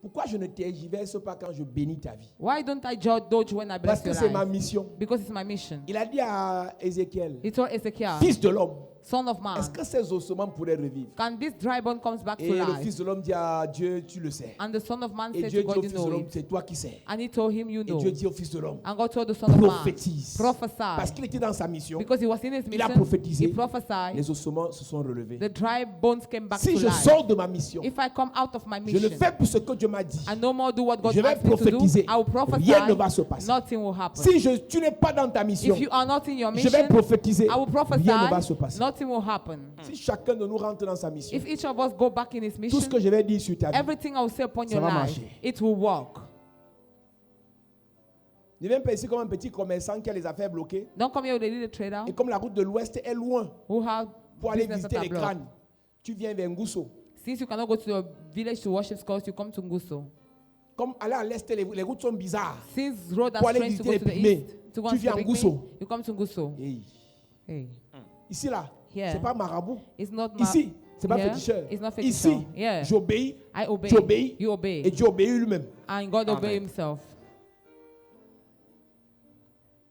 Pourquoi je ne tergiverse pas quand je bénis ta vie? Why don't I dodge when I Parce bless que your c'est ma life? mission. Because it's my mission. Il a dit à Ézéchiel, He told Ezekiel, fils de l'homme, son of man, est-ce que ces ossements pourraient revivre? can this dry bone comes back Et to le life? fils de l'homme dit à Dieu, tu le sais. And the son of man Et said Dieu to dit au God, you fils de know l'homme, it. c'est toi qui sais. And he told him, you Et know. Dieu dit au fils de l'homme, And God told the son of man, prophétise. prophesy. Parce qu'il était dans sa mission, Because he was in his il a mission, prophétisé. he prophesied. les ossements se sont relevés. The dry bones came back Si to je life. sors de ma mission, If I come out of my je le mission, fais pour ce que Dieu m'a dit. and no more do what God Je vais asked me to do, prophétiser. I will prophesy. Rien ne va se passer. Nothing will happen. Si tu n'es pas dans ta mission, If you are not in your je vais mission, prophétiser. I will prophesy. Rien ne va se passer. Nothing will happen. Si chacun de nous rentre dans sa mission, If each of us go back in his tout mission, ce que je vais dire sur ta vie, everything I will say upon Ça your va life, marcher. it will work. ne viens pas ici comme un petit commerçant qui a les affaires bloquées. Don't come here with a little trader Et comme la route de l'Ouest est loin who have pour aller business visiter at les a block. crânes, tu viens vers Ngousso. Since you cannot go to your village to worship skulls, you come to Nguso. Comme aller à l'Est, les routes sont bizarres. Since road Pour are aller strange to visiter go les to the pygmées, east, to go tu and see viens the à big Ngusso. thing, you come to Nguso. Hey. Hey. Ici là, Here. c'est pas marabout. It's not Ici, c'est pas here. féticheur. It's not Ici, féticheur. Yeah. j'obéis, I obey. tu obéis, You obey. et Dieu obéit lui-même. And God obey Amen. himself.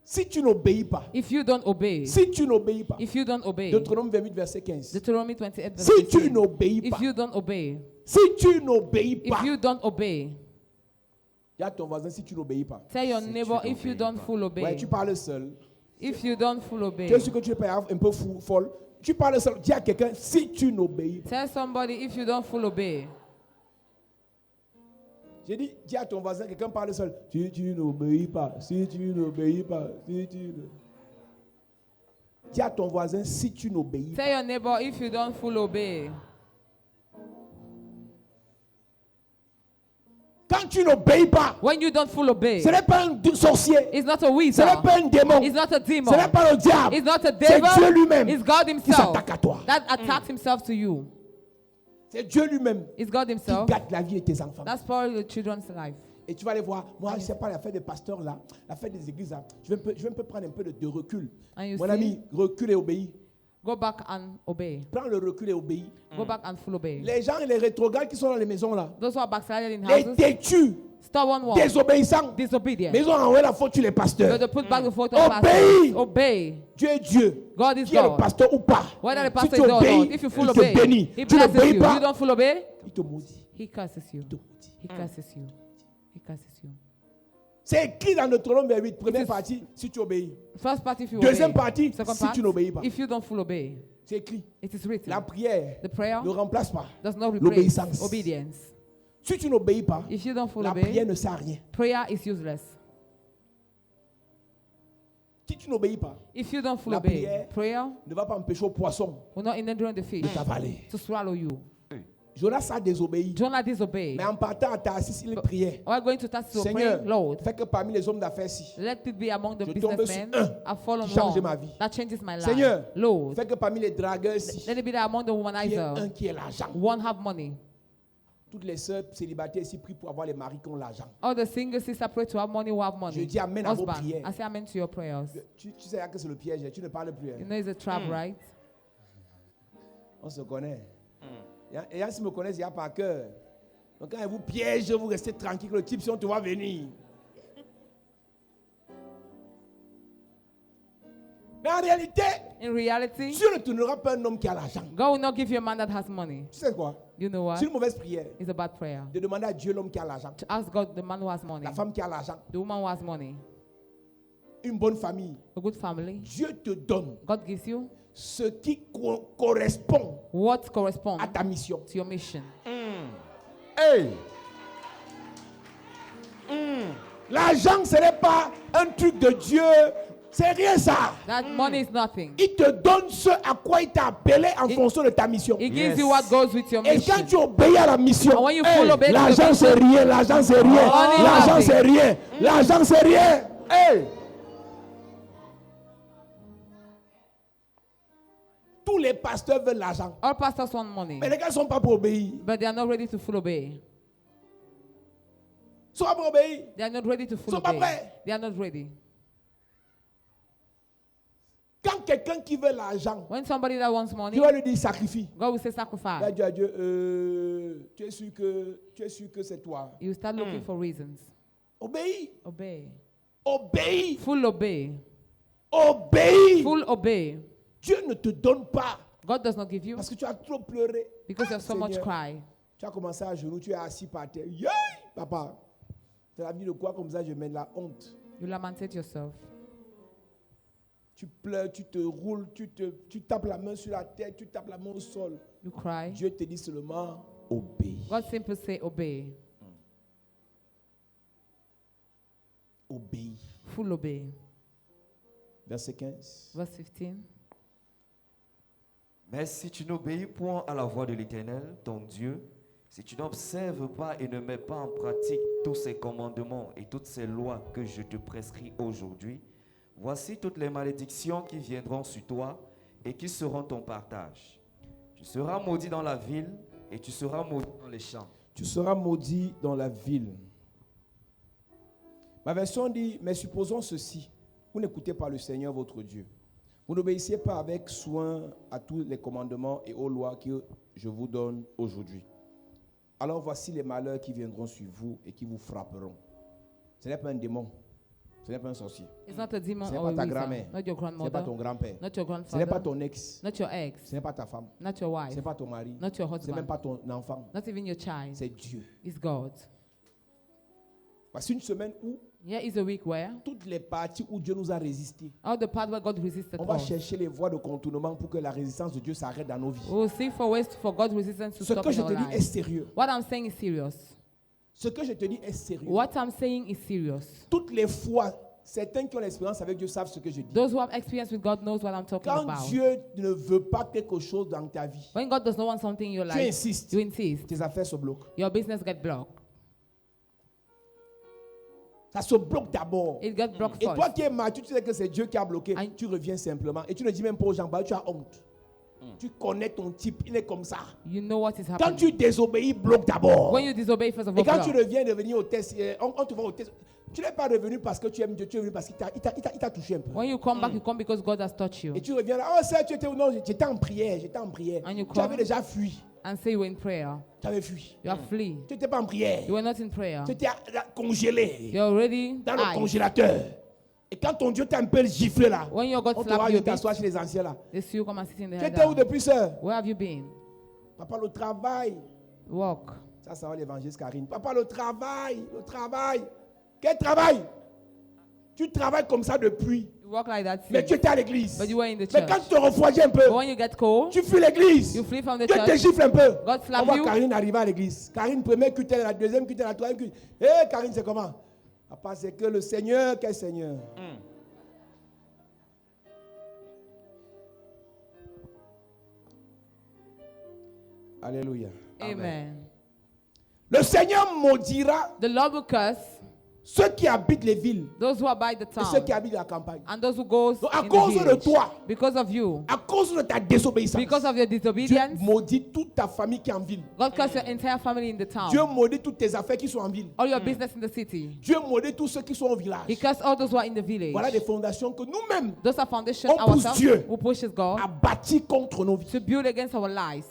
Si tu n'obéis pas, If you don't obey, si tu n'obéis pas, if you don't obey, Deutéronome 28, verset 15. Deuteronomy 28 verse Si tu 15. n'obéis pas, If you don't obey, si tu n'obéis pas, if you don't obey, dis à ton voisin si tu n'obéis pas. tell your Si tu neighbor if you n'obéis don't pas. full Ouais, obey. tu parles seul. If you don't full Tu obey, es sûr que tu es pas un peu fou, folle? Tu parles seul. Dis à quelqu'un, si tu n'obéis pas. tell somebody if you don't full obey. J'ai dit, dis à ton voisin, quelqu'un parle seul. Si tu n'obéis pas, si tu n'obéis pas, si tu ne... Dis à ton voisin, si tu n'obéis pas. Tell your neighbor if you don't full obey. Quand tu n'obéis pas, When you don't full obey, ce n'est pas un sorcier, it's not a ce wizard. n'est pas un démon, It's not a ce demon. n'est pas le diable, It's not a c'est devil. Dieu lui-même It's God qui himself s'attaque à toi. that attacks himself to you. C'est Dieu lui-même It's God qui himself gâte la vie de tes enfants. that spoils your children's life. Et tu vas aller voir, moi je ne sais pas, la fête des pasteurs là, la fête des églises là, je vais un peu prendre un peu de recul. And you Mon see, ami, recule et obéis. go back and obey. Prends le recul et obéis. Go back and full obey. Les gens et les rétrogrades qui sont dans les maisons là, Those who are backslided in les houses, têtus, stubborn ones, désobéissants, disobedient. mais ils ont envoyé la faute sur les pasteurs. But to put back the fault Obey. on pastors. Obey. Dieu est Dieu. God is Qui est le God. pasteur ou pas. Whether the Si pastor tu is God or obéis, not, if you full il te obey, bénit. he Tu blesses n'obéis you. pas, You don't full obey, il te maudit. he curses you. Il te maudit. He curses you. He curses you. C'est écrit dans Deutéronome 8, première It is- partie, si tu obéis. First part if you Deuxième obey. partie, Second si part, tu n'obéis pas. if you don't full obey. C'est écrit. It is written. La prière The prayer ne remplace pas does not replace l'obéissance. obedience. Si tu n'obéis pas, If you don't full la obey, prière ne sert à rien. prayer is useless. Si tu n'obéis pas, If you don't full La obey, prière prayer ne va pas empêcher au poisson will not endanger the fish de t'avaler. to swallow you. Jonas a désobéi. Jonah disobeyed. Mais en partant à Tarsis, il priait. We're going to touch to Seigneur, pray, Lord. fais que parmi les hommes d'affaires-ci, Let it be among the Je tombe businessmen sur un I've fallen qui change one ma vie. that changes my life. Seigneur, Lord, fais que parmi les dragueurs-ci, let it be that among the il y ait un womanizers, qui ait l'argent. one have money. Toutes les sœurs célibataires ici prient pour avoir les maris qui ont l'argent. All the single sisters pray to have money who have money. Je dis amen à vos Husband, prières. I say amen to your prayers. Tu sais que c'est le piège, tu ne parles plus. You Hein. know it's a trap, right? On se connaît. Et gens qui me connaissent, il n'y a pas cœur. Donc quand ils vous piègent, vous restez tranquille, le type, si on te voit venir. Mais en réalité, In reality, Dieu ne te donnera pas un homme qui a l'argent. God will not give you a man that has money. Tu sais quoi? You know what? C'est une mauvaise prière It's a bad prayer. de demander à Dieu l'homme qui a l'argent, To ask God, the man who has money, la femme qui a l'argent, the woman who has money, une bonne famille. a good family. Dieu te donne God gives you ce qui correspond what corresponds à ta mission. to your mission. Hey! L'argent, ce n'est pas un truc de Dieu. C'est rien ça. That money is nothing. Il te donne ce à quoi il t'a appelé en fonction de ta mission. He gives Yes. you what goes with your Et mission. quand tu obéis à la mission, And when you follow back to the l'argent mission, c'est rien, l'argent c'est rien, Money l'argent nothing. c'est rien, l'argent c'est rien. Hey! Tous les pasteurs veulent l'argent. All pastors want money, Mais les gars ne sont pas pour obéir. but they are not ready to full obey. Ils sont pas pour obéir. They are not ready to full Sont pas obey. prêts. They are not ready. Quand quelqu'un qui veut l'argent, When somebody that wants money, tu vas lui dire sacrifie. God will say Là, sacrifice. Dieu a dit, tu es sûr que c'est toi. You start looking for reasons. Obéis. Obey. Obéis. Full obey. Obéis. Full obey. Dieu ne te donne pas God does not give you parce que tu as trop pleuré. because you have so much Seigneur. cry. Tu as commencé à genoux, tu es assis par terre. Yeah, papa, c'est la vie de quoi comme ça je mène la honte. You lamented yourself. Tu pleures, tu te roules, tu tapes la main sur la tête, tu tapes la main au sol. You cry. Dieu te dit seulement obéis. God simply say obey. Obéis. Full obey. Verset 15. Verse 15. Mais si tu n'obéis point à la voix de l'Éternel, ton Dieu, si tu n'observes pas et ne mets pas en pratique tous ces commandements et toutes ces lois que je te prescris aujourd'hui, voici toutes les malédictions qui viendront sur toi et qui seront ton partage. Tu seras maudit dans la ville et tu seras maudit dans les champs. Tu seras maudit dans la ville. Ma version dit, mais supposons ceci. Vous n'écoutez pas le Seigneur votre Dieu. Vous n'obéissez pas avec soin à tous les commandements et aux lois que je vous donne aujourd'hui. Alors voici les malheurs qui viendront sur vous et qui vous frapperont. Ce n'est pas un démon. Ce n'est pas un sorcier. It's not a demon Ce n'est or pas a ta wizard. grand-mère. Not your Ce n'est pas grandmother. ton grand-père. Not your Ce n'est pas grandfather. ton ex. Not your ex. Ce n'est pas ta femme. Not your Ce wife. n'est pas ton mari. Not your Ce n'est même husband. pas ton enfant. Not even your child. C'est Dieu. It's God. Voici une semaine où Here is a week where toutes les parties où Dieu nous a résisté, all the part where God resisted on va us. chercher les voies de contournement pour que la résistance de Dieu s'arrête dans nos vies. We will seek for ways for God's resistance to Ce stop que je in te our dis est lives. sérieux. What I'm saying is serious. Ce que je te dis est sérieux. What I'm saying is serious. Toutes les fois, certains qui ont l'expérience avec Dieu savent ce que je dis. Those who have experience with God knows what I'm talking Quand about. Dieu ne veut pas quelque chose dans ta vie, When God does not want something in your tu life, insistes, you insist. tes affaires se bloquent. Your business get blocked. Ça se bloque d'abord. It gets blocked Et toi first. qui es mature, tu sais que c'est Dieu qui a bloqué. And- Tu reviens simplement. Et tu ne dis même pas aux gens, bah, tu as honte. Tu connais ton type, il est comme ça. You know what is Quand happening. tu désobéis, bloque d'abord. When you disobey, first of Et all, quand block. tu reviens de venir au test, on te voit au test. Tu n'es pas revenu parce que tu aimes Dieu, tu es venu parce qu'il t'a touché un peu. When you come back, you come because God has touched you. Et tu reviens là, oh ça, tu étais où? Non, j'étais en prière, And you Tu avais come- déjà fui. And say you were in prayer. Tu avais fui. You are flee. Tu n'étais pas en prière. You were not in prayer. Tu étais congelé You're already dans le ice. congélateur. Et quand ton Dieu t'a un peu giflé là, When your God on te voit slap aller you a bit, t'asseoir chez les anciens là. they see you come and sit in Tu the étais où head. depuis ça? Where have you been? Papa, le travail. Walk. Ça va l'évangéliste Karine. Papa, le travail. Quel travail? Tu travailles comme ça depuis. You walk like that. Mais since. tu étais à l'église. But you were in the Mais quand church. tu te refroidis un peu, But when you get cold, tu fuis l'église. you flee from the Dieu te church. gifle un peu. God slap On voit you. Karine arriver à l'église. Karine, première culte, la deuxième culte, la troisième culte. Hé, Karine, c'est comment? Papa, c'est que le Seigneur, quel Seigneur? Alléluia. Amen. Le Seigneur maudira The Lord will curse ceux qui habitent les villes those who abide the et ceux qui town habitent la campagne. and those who go Donc, à in cause the de village. toi, Because of you, à cause de ta désobéissance, because of your Dieu disobedience, maudit toute ta famille qui est en ville. God curse your entire family in the town. Dieu maudit toutes tes affaires qui sont en ville. All your business in the city. Dieu maudit tous ceux qui sont au village. He cursed all those who are in the village. Voilà des fondations que nous-mêmes Those are foundations On pousse ourselves Dieu. who pushes God a bâti contre nos vies. to build against our lives.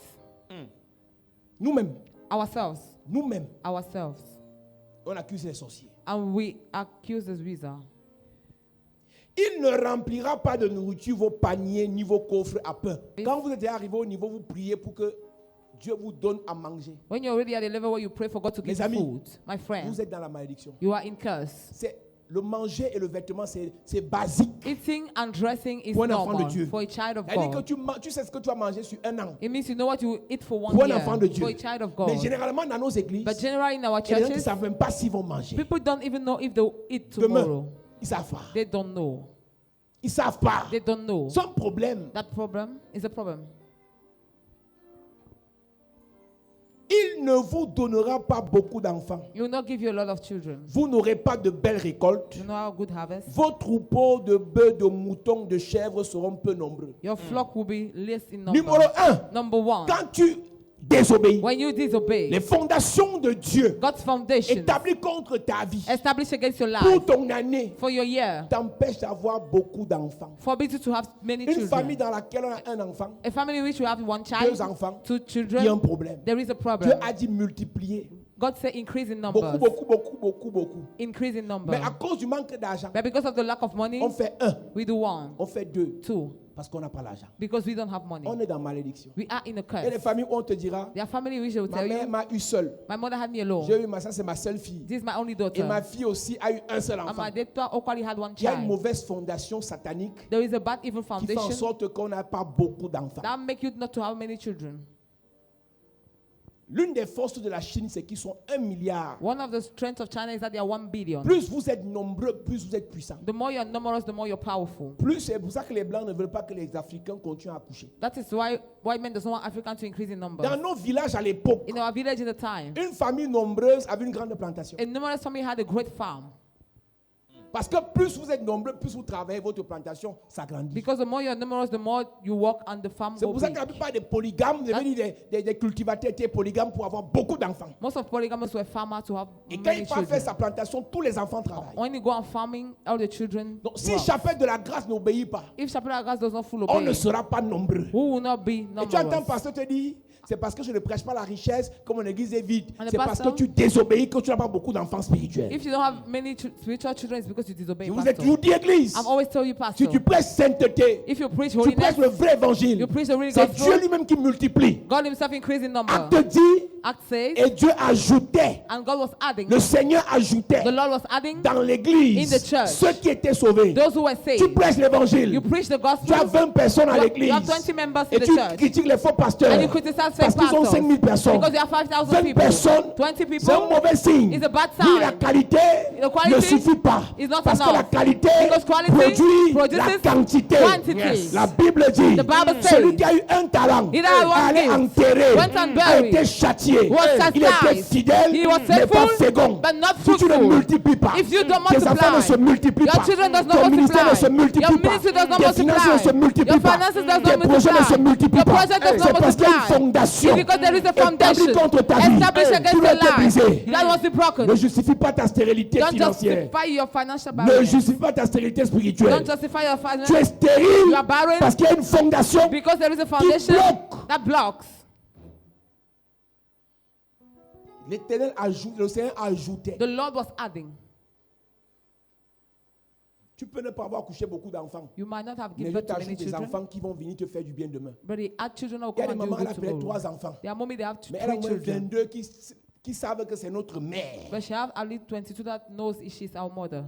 Nous-mêmes, Ourselves. nous-mêmes, Ourselves. on accuse les sorciers. And we accuse the wizard. Il ne remplira pas de nourriture vos paniers ni vos coffres à pain. Quand vous êtes arrivé au niveau, vous priez pour que Dieu vous donne à manger. When you're already at the level where you pray for God to give Mes you amis, food, my friend, Vous êtes dans la malédiction. you are in curse. C'est le manger et le vêtement, c'est basique. Eating and dressing is Pour un enfant de normal Dieu. for a child of C'est-à-dire que God. tu sais ce que tu as mangé sur un an. It means you know what you eat for one Pour un year enfant de Dieu. for a child of Mais God. généralement, dans nos églises, But generally in our il y a des gens qui ne churches, savent même pas s'ils vont manger. people don't even know if they'll eat Demain, tomorrow. ils ne savent pas. They don't know. Ils ne savent pas. They don't know. Son problème, That problem is a problem. il ne vous donnera pas beaucoup d'enfants. He will not give you a lot of children. Vous n'aurez pas de belles récoltes. You know how good harvest? Vos troupeaux de bœufs, de moutons, de chèvres seront peu nombreux. Your flock will be less in number. Numéro 1, Number one, quand tu désobéis, when you disobey, les fondations de Dieu God's foundation établies contre ta vie established against your pour life ton année for your year t'empêchent d'avoir beaucoup d'enfants. forbid you to have many Une famille children. dans laquelle on a un enfant, A family in which you have one deux child, enfants, two il y a un children, problème. there is a Dieu problem. a dit multiplier. God said increase in Beaucoup, numbers. beaucoup. Increase in number. Mais à cause du manque d'argent, But because of the lack of money, on fait un, we do one, on fait deux, two, parce qu'on n'a pas l'argent. because we don't have money. On est dans malédiction. We are in a Il y a des curse. familles où on te dira, There are family which will ma tell mère you, m'a eu seule. my mother had me J'ai alone. eu ça, c'est ma seule fille. This is my only Et ma daughter. fille aussi a eu un seul And enfant. my daughter equally had one Il y a une child. mauvaise fondation satanique There is a bad evil qui fait en foundation sorte qu'on n'a pas beaucoup d'enfants. that make you not to have many children. L'une des forces de la Chine, c'est qu'ils sont 1 milliard. One of the strengths of China is that they are 1 billion. Plus vous êtes nombreux, plus vous êtes puissants. The more you're numerous, the more you're powerful. Plus c'est pour ça que les Blancs ne veulent pas que les Africains continuent à accoucher. That is why white men doesn't want Africans to increase in numbers. Dans nos villages à l'époque, In our village in the time, une famille nombreuse avait une grande plantation. a numerous family had a great farm. Parce que plus vous êtes nombreux, plus vous travaillez, votre plantation s'agrandit. Because the more you're numerous, the more you work and the farm C'est will pour ça que la big. plupart des polygames, des cultivateurs étaient polygames pour avoir beaucoup d'enfants. Most of polygamous were farmers to have Et quand many il part faire children. sa plantation, tous les enfants travaillent. When you go on farming, all the children Donc si work. Chapelle de la Grâce n'obéit pas, If Chapel Gas does not fully on ne obey, sera pas nombreux. who will not be Et tu entends numerous? pasteur te dire, c'est parce que je ne prêche pas la richesse, que mon église est vide. And the C'est parce que pastor- tu désobéis que tu n'as pas beaucoup d'enfants spirituels. If you don't have many spiritual children, it's because because you disobey Je vous ai pastor. toujours dit, Église, I've always told you, si pastor, tu prêches sainteté, if you preach tu holiness, prêches le vrai évangile, you preach the real c'est gospel, Dieu lui-même qui multiplie. God himself increased in number. Acte dit, Act says, et Dieu ajoutait, and God was adding, le Seigneur ajoutait the Lord was adding dans in l'église the church ceux qui étaient sauvés. those who were Tu saved. prêches l'évangile, You preach the tu as gospel, 20 personnes à you l'église have 20 members et in the tu church, critiques les faux pasteurs and you criticize parce fake qu'ils ont pastors 5000 personnes. because you have 5,000 20 people. personnes, 20 c'est un people mauvais signe. is a bad Oui, la sign. qualité The quality ne suffit pas is not parce que enough. la qualité Because quality produit la produces quantité. quantity. La Bible dit, The Bible celui says, qui a eu un talent, he that had one allait gift, enterrer, went and a buried, été châtié. was Il était chastised. fidèle, He was mais pas faithful, fécond. but not Si tu ne fruitful. multiplies pas, If you don't tes enfants ne se multiply, multiplient your pas, children does not ton ministère ne se multiply, multiplie your pas, ministry does not tes finances ne se multiply, multiplient your pas, finances does tes not projets ne se multiply, multiplient your pas. project does C'est not parce qu'il y a une multiply. fondation It's because there is a établie foundation contre ta vie established qui against doit your être brisée. life that was broken. Ne justifie pas ta stérilité Don't financière. justify your financial Ne barrenness. justifie pas ta stérilité spirituelle. Don't justify your Tu es financial. stérile You are barren parce qu'il y a une fondation. because there is a foundation bloque. that blocks. L'Éternel ajoute, le Seigneur ajoutait. The Lord was adding. Tu peux ne pas avoir couché beaucoup d'enfants. You might not have Mais given je birth to many t'ajoute des children, enfants qui vont venir te faire du bien demain. but the add children will Il y a come des and do mamans, elle good a peut-être tomorrow. 3 enfants. Their mommy, they have Mais elle a 3 moins children. 22 qui savent que c'est notre mère. But she have at least 22 that knows she's our mother.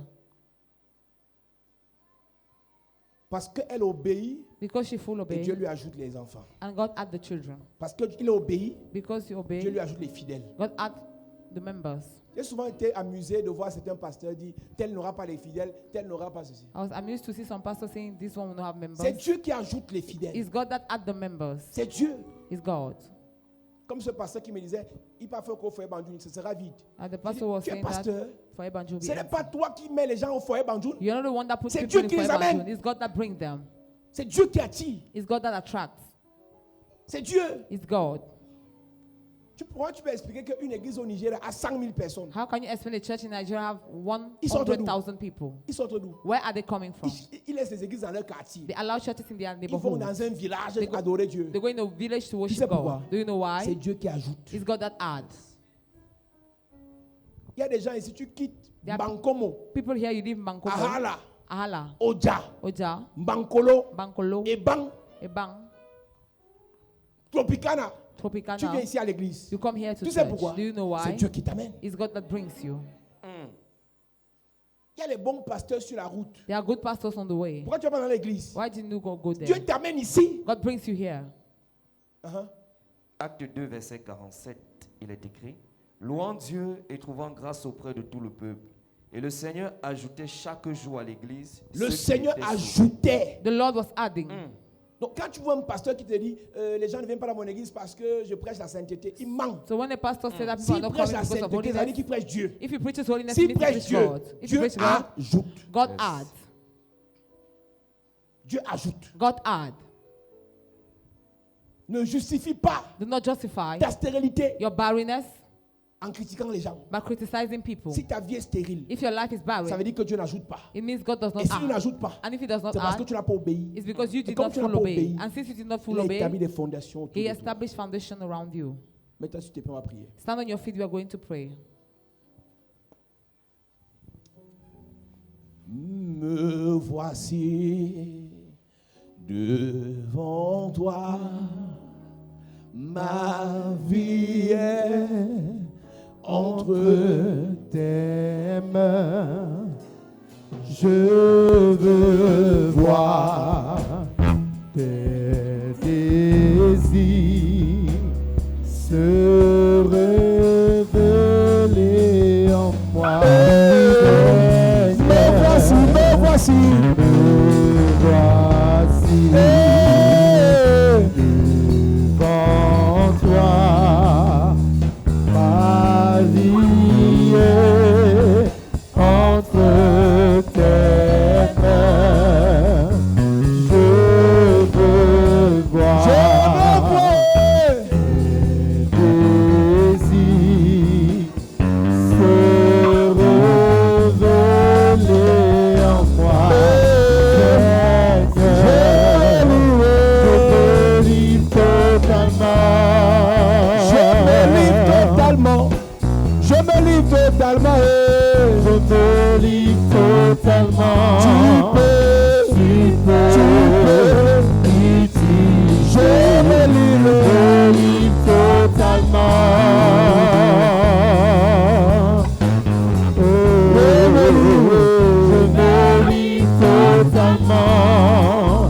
Parce qu'elle obéit Because she full et obey, Dieu lui ajoute les enfants. and God add the children. Parce qu'il obéit, Because you Dieu obey, lui ajoute les fidèles. God add the members. J'ai souvent été amusé de voir certains pasteurs dire tel n'aura pas les fidèles, tel n'aura pas ceci. I was amused to see some pastors saying this one will not have members. C'est Dieu qui ajoute les fidèles. It's God that add the members. C'est Dieu. It's God. Comme ce pasteur qui me disait, il pas fait qu'au foyer Banjoun, ce sera vide. And the Je pastor dis, was tu es saying that pasteur, for Ebanjo be ce n'est empty. pas toi qui mets les gens au foyer Banjoun, You're not the one that puts C'est people Dieu in qui les for amène. Ebanjo. It's God that brings them. c'est Dieu qui attire. It's God that attracts. C'est Dieu. It's God. Comment tu peux expliquer qu'une église au Nigeria a 100 000 personnes? How can you explain a church in Nigeria have Ils sortent d'où? 100,000 people? Ils sortent d'où? Where are they coming from? Ils laissent les églises dans leur quartier. They allow churches in their Ils vont neighborhood. dans un village They go- adorer Dieu. They go in a village to Tu sais worship pourquoi? God. Do you know C'est why? Dieu qui ajoute. It's God that adds. Il y a des gens ici, tu quittes There are Bankomo, people here, you live in Bankomo, Ahala, Ahala, Oja, Oja, Bankolo, Bankolo, Ebang, Ebang, Tropicana. Tu viens Tropicana. ici à l'église. You come here to Tu sais church. pourquoi? Do you know C'est why? Dieu qui t'amène. It's God that brings you. Il y a les bons pasteurs sur la route. There are good pastors on the way. Pourquoi tu vas pas dans l'église? Why didn't you go Dieu there? t'amène ici. God brings you here. Uh-huh. Acte 2, verset 47, il est écrit: Louant Dieu et trouvant grâce auprès de tout le peuple. Et le Seigneur ajoutait chaque jour à l'église. Le ceux qui Seigneur étaient sauvés. ajoutait. The Lord was adding. Donc quand tu vois un pasteur qui te dit les gens ne viennent pas dans mon église parce que je prêche la sainteté, il ment. So when the pastor said that people S'il are not prêche coming la because of sainteté, ça veut dire holiness, qu'il prêche Dieu. if he preaches holiness, he S'il means to prêche preach Dieu, God. If he Dieu preaches God, ajoute. God Yes. adds. Dieu ajoute. God adds. Ne justifie pas Do not justify ta stérilité your barrenness en critiquant les gens. by criticizing people. Si ta vie est stérile, If your life is ça barren, veut dire que Dieu n'ajoute pas. it means God does Et not s'il add. n'ajoute pas, And if he does not c'est parce que add, tu n'as pas obéi. it's because you Et did comme not tu n'as full pas obey. obéi, And since you did not Il full a établi obey, des fondations autour he de toi. established foundation around you. Maintenant, si tu te prends à prier. Stand on your feet, we are going to pray. Me voici devant toi, ma vie est entre tes mains. Je veux voir tes désirs se révéler en moi. Me voici, me voici, devant toi, ma vie est entre tes mains. Je veux voir tes désirs se révéler en moi. Seigneur, je me livre totalement. Je me livre totalement. Je me livre totalement. Je me livre totalement. totalement. Tu peux utiliser. Je me livre totalement. Je me livre totalement.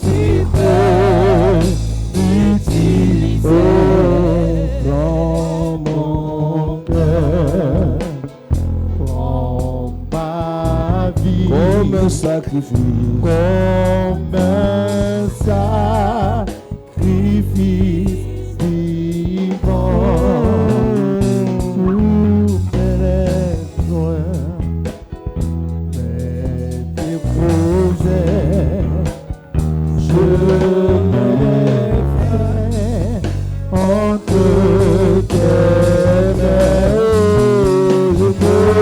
Tu peux utiliser. Prends mon cœur, prends ma vie comme un sacrifice. comme un sacrifice vivant. Tous mes besoins, mes projets, je les ferai entre tes mains. Je me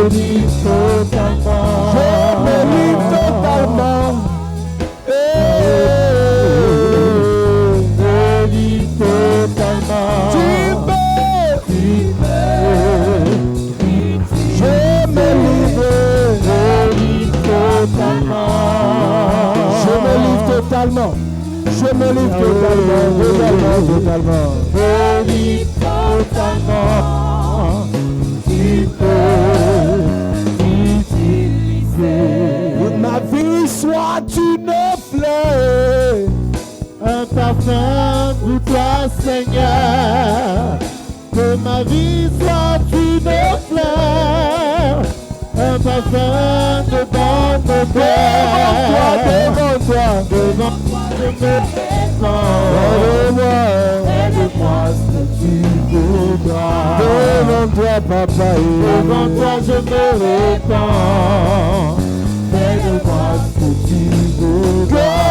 livre totalement. Je me livre totalement. Totalement. Je me livre totalement. Je livre totalement. Tu peux utiliser. Ma vie soit une fleur, Un parfum pour toi, Seigneur. Que ma vie soit une fleur. Un parfum devant mon cœur. devant toi. Devant toi, je me présente. Aide-moi, Aide-moi ce que tu voudras. devant toi, papa. Devant toi, je me répands. Aide-moi ce que tu voudras.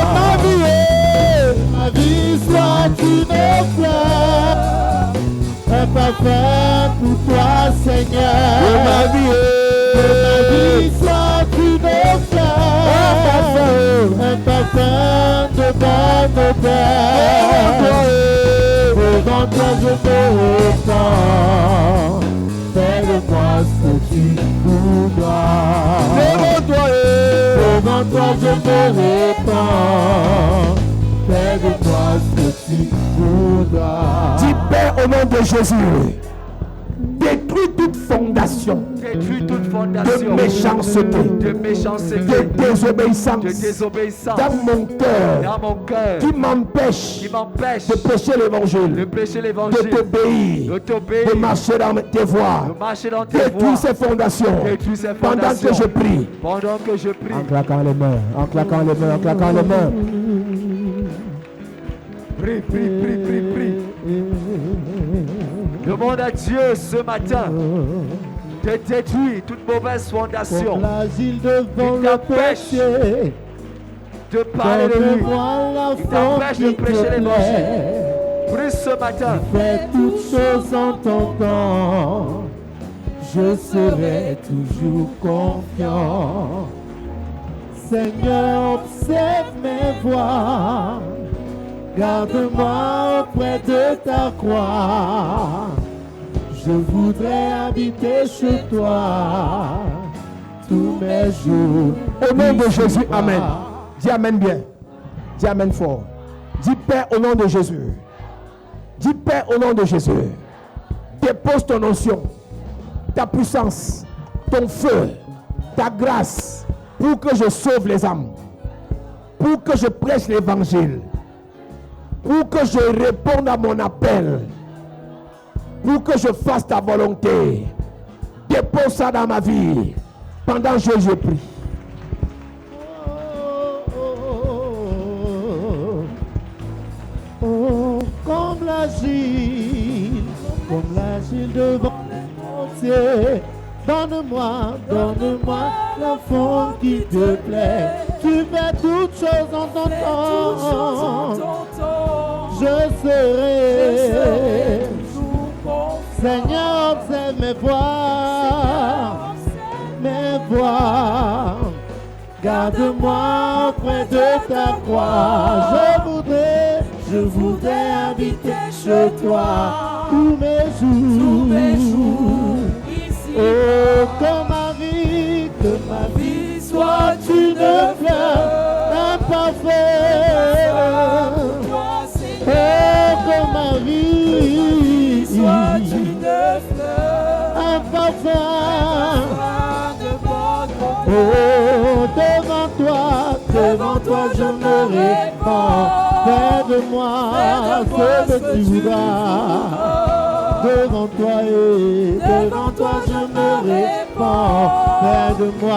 Ma vie soit une fleur. Un parfum pour toi, Seigneur. Ma vie Que ma vie soit une fleur, un parfum devant mon Père. Devant toi je me répands. Fais-le-moi ce que tu voudras. Devant toi je me répands. Fais-le-moi ce que tu voudras. Dis Père au nom de Jésus, détruis toute fondation Détruis toute de fondation méchanceté, de méchanceté, de désobéissance de désobéissance dans mon cœur dans mon cœur qui m'empêche qui m'empêche de prêcher de l'évangile, prêcher de l'évangile, t'obéir, de t'obéir, de marcher dans tes voies. de marcher dans tes Détruis voies. ces fondations Détruis ces pendant fondations. que je prie. Pendant que je prie, En claquant les mains, en claquant les mains, en claquant les mains. prie, prie, prie, prie, prie. Demande à Dieu ce matin de détruire toute mauvaise fondation, Comme l'asile devant Il le t'empêche péché. de parler de lui. Donne-moi la Il foi t'empêche de qui te prêcher l'évangile. plaît. Prie ce matin. Fais toutes choses en ton temps. Je serai toujours confiant. Seigneur, observe mes voies. Garde-moi auprès de ta croix. Je voudrais habiter chez toi tous mes jours. Au nom de Jésus, Amen. Dis Amen bien. Dis Amen fort. Dis Père au nom de Jésus. Dis Père au nom de Jésus. Dépose ton onction, ta puissance, ton feu, ta grâce pour que je sauve les âmes, pour que je prêche l'évangile, pour que je réponde à mon appel, pour que je fasse ta volonté. Dépose ça dans ma vie pendant que je prie. Oh, comme l'agile devant mon Dieu. Donne-moi la forme qui te plaît. Tu fais toutes choses en ton temps. Je serai. Seigneur, observe mes voies. Garde-moi auprès de ta croix. Je voudrais habiter chez toi tous mes jours. Oh, que ma vie soit Sois une fleur, un parfum. de bonne odeur. Oh, devant toi je me répands. Fais de moi ce que tu voudras. Devant toi je me répands. Fais de moi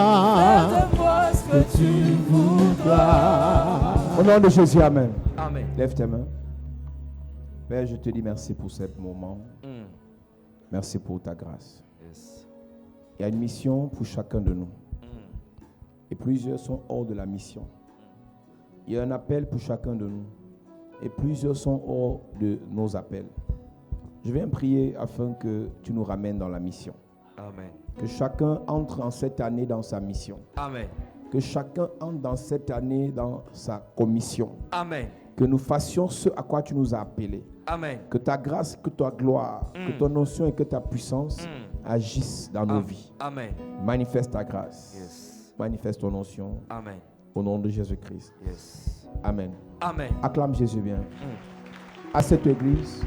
ce que tu voudras. Au nom de Jésus, Amen. Amen. Lève tes mains. Père, je te dis merci pour ce moment. Merci pour ta grâce. Yes. Il y a une mission pour chacun de nous. Et plusieurs sont hors de la mission. Il y a un appel pour chacun de nous. Et plusieurs sont hors de nos appels. Je viens prier afin que tu nous ramènes dans la mission. Amen. Que chacun entre en cette année dans sa mission. Amen. Que chacun entre dans cette année dans sa commission. Amen. Que nous fassions ce à quoi tu nous as appelés. Amen. Que ta grâce, que ta gloire, que ton onction et que ta puissance agissent dans nos vies. Amen. Manifeste ta grâce. Yes. Manifeste ton onction. Amen. Au nom de Jésus-Christ. Yes. Amen. Amen. Acclame Jésus bien. À cette église,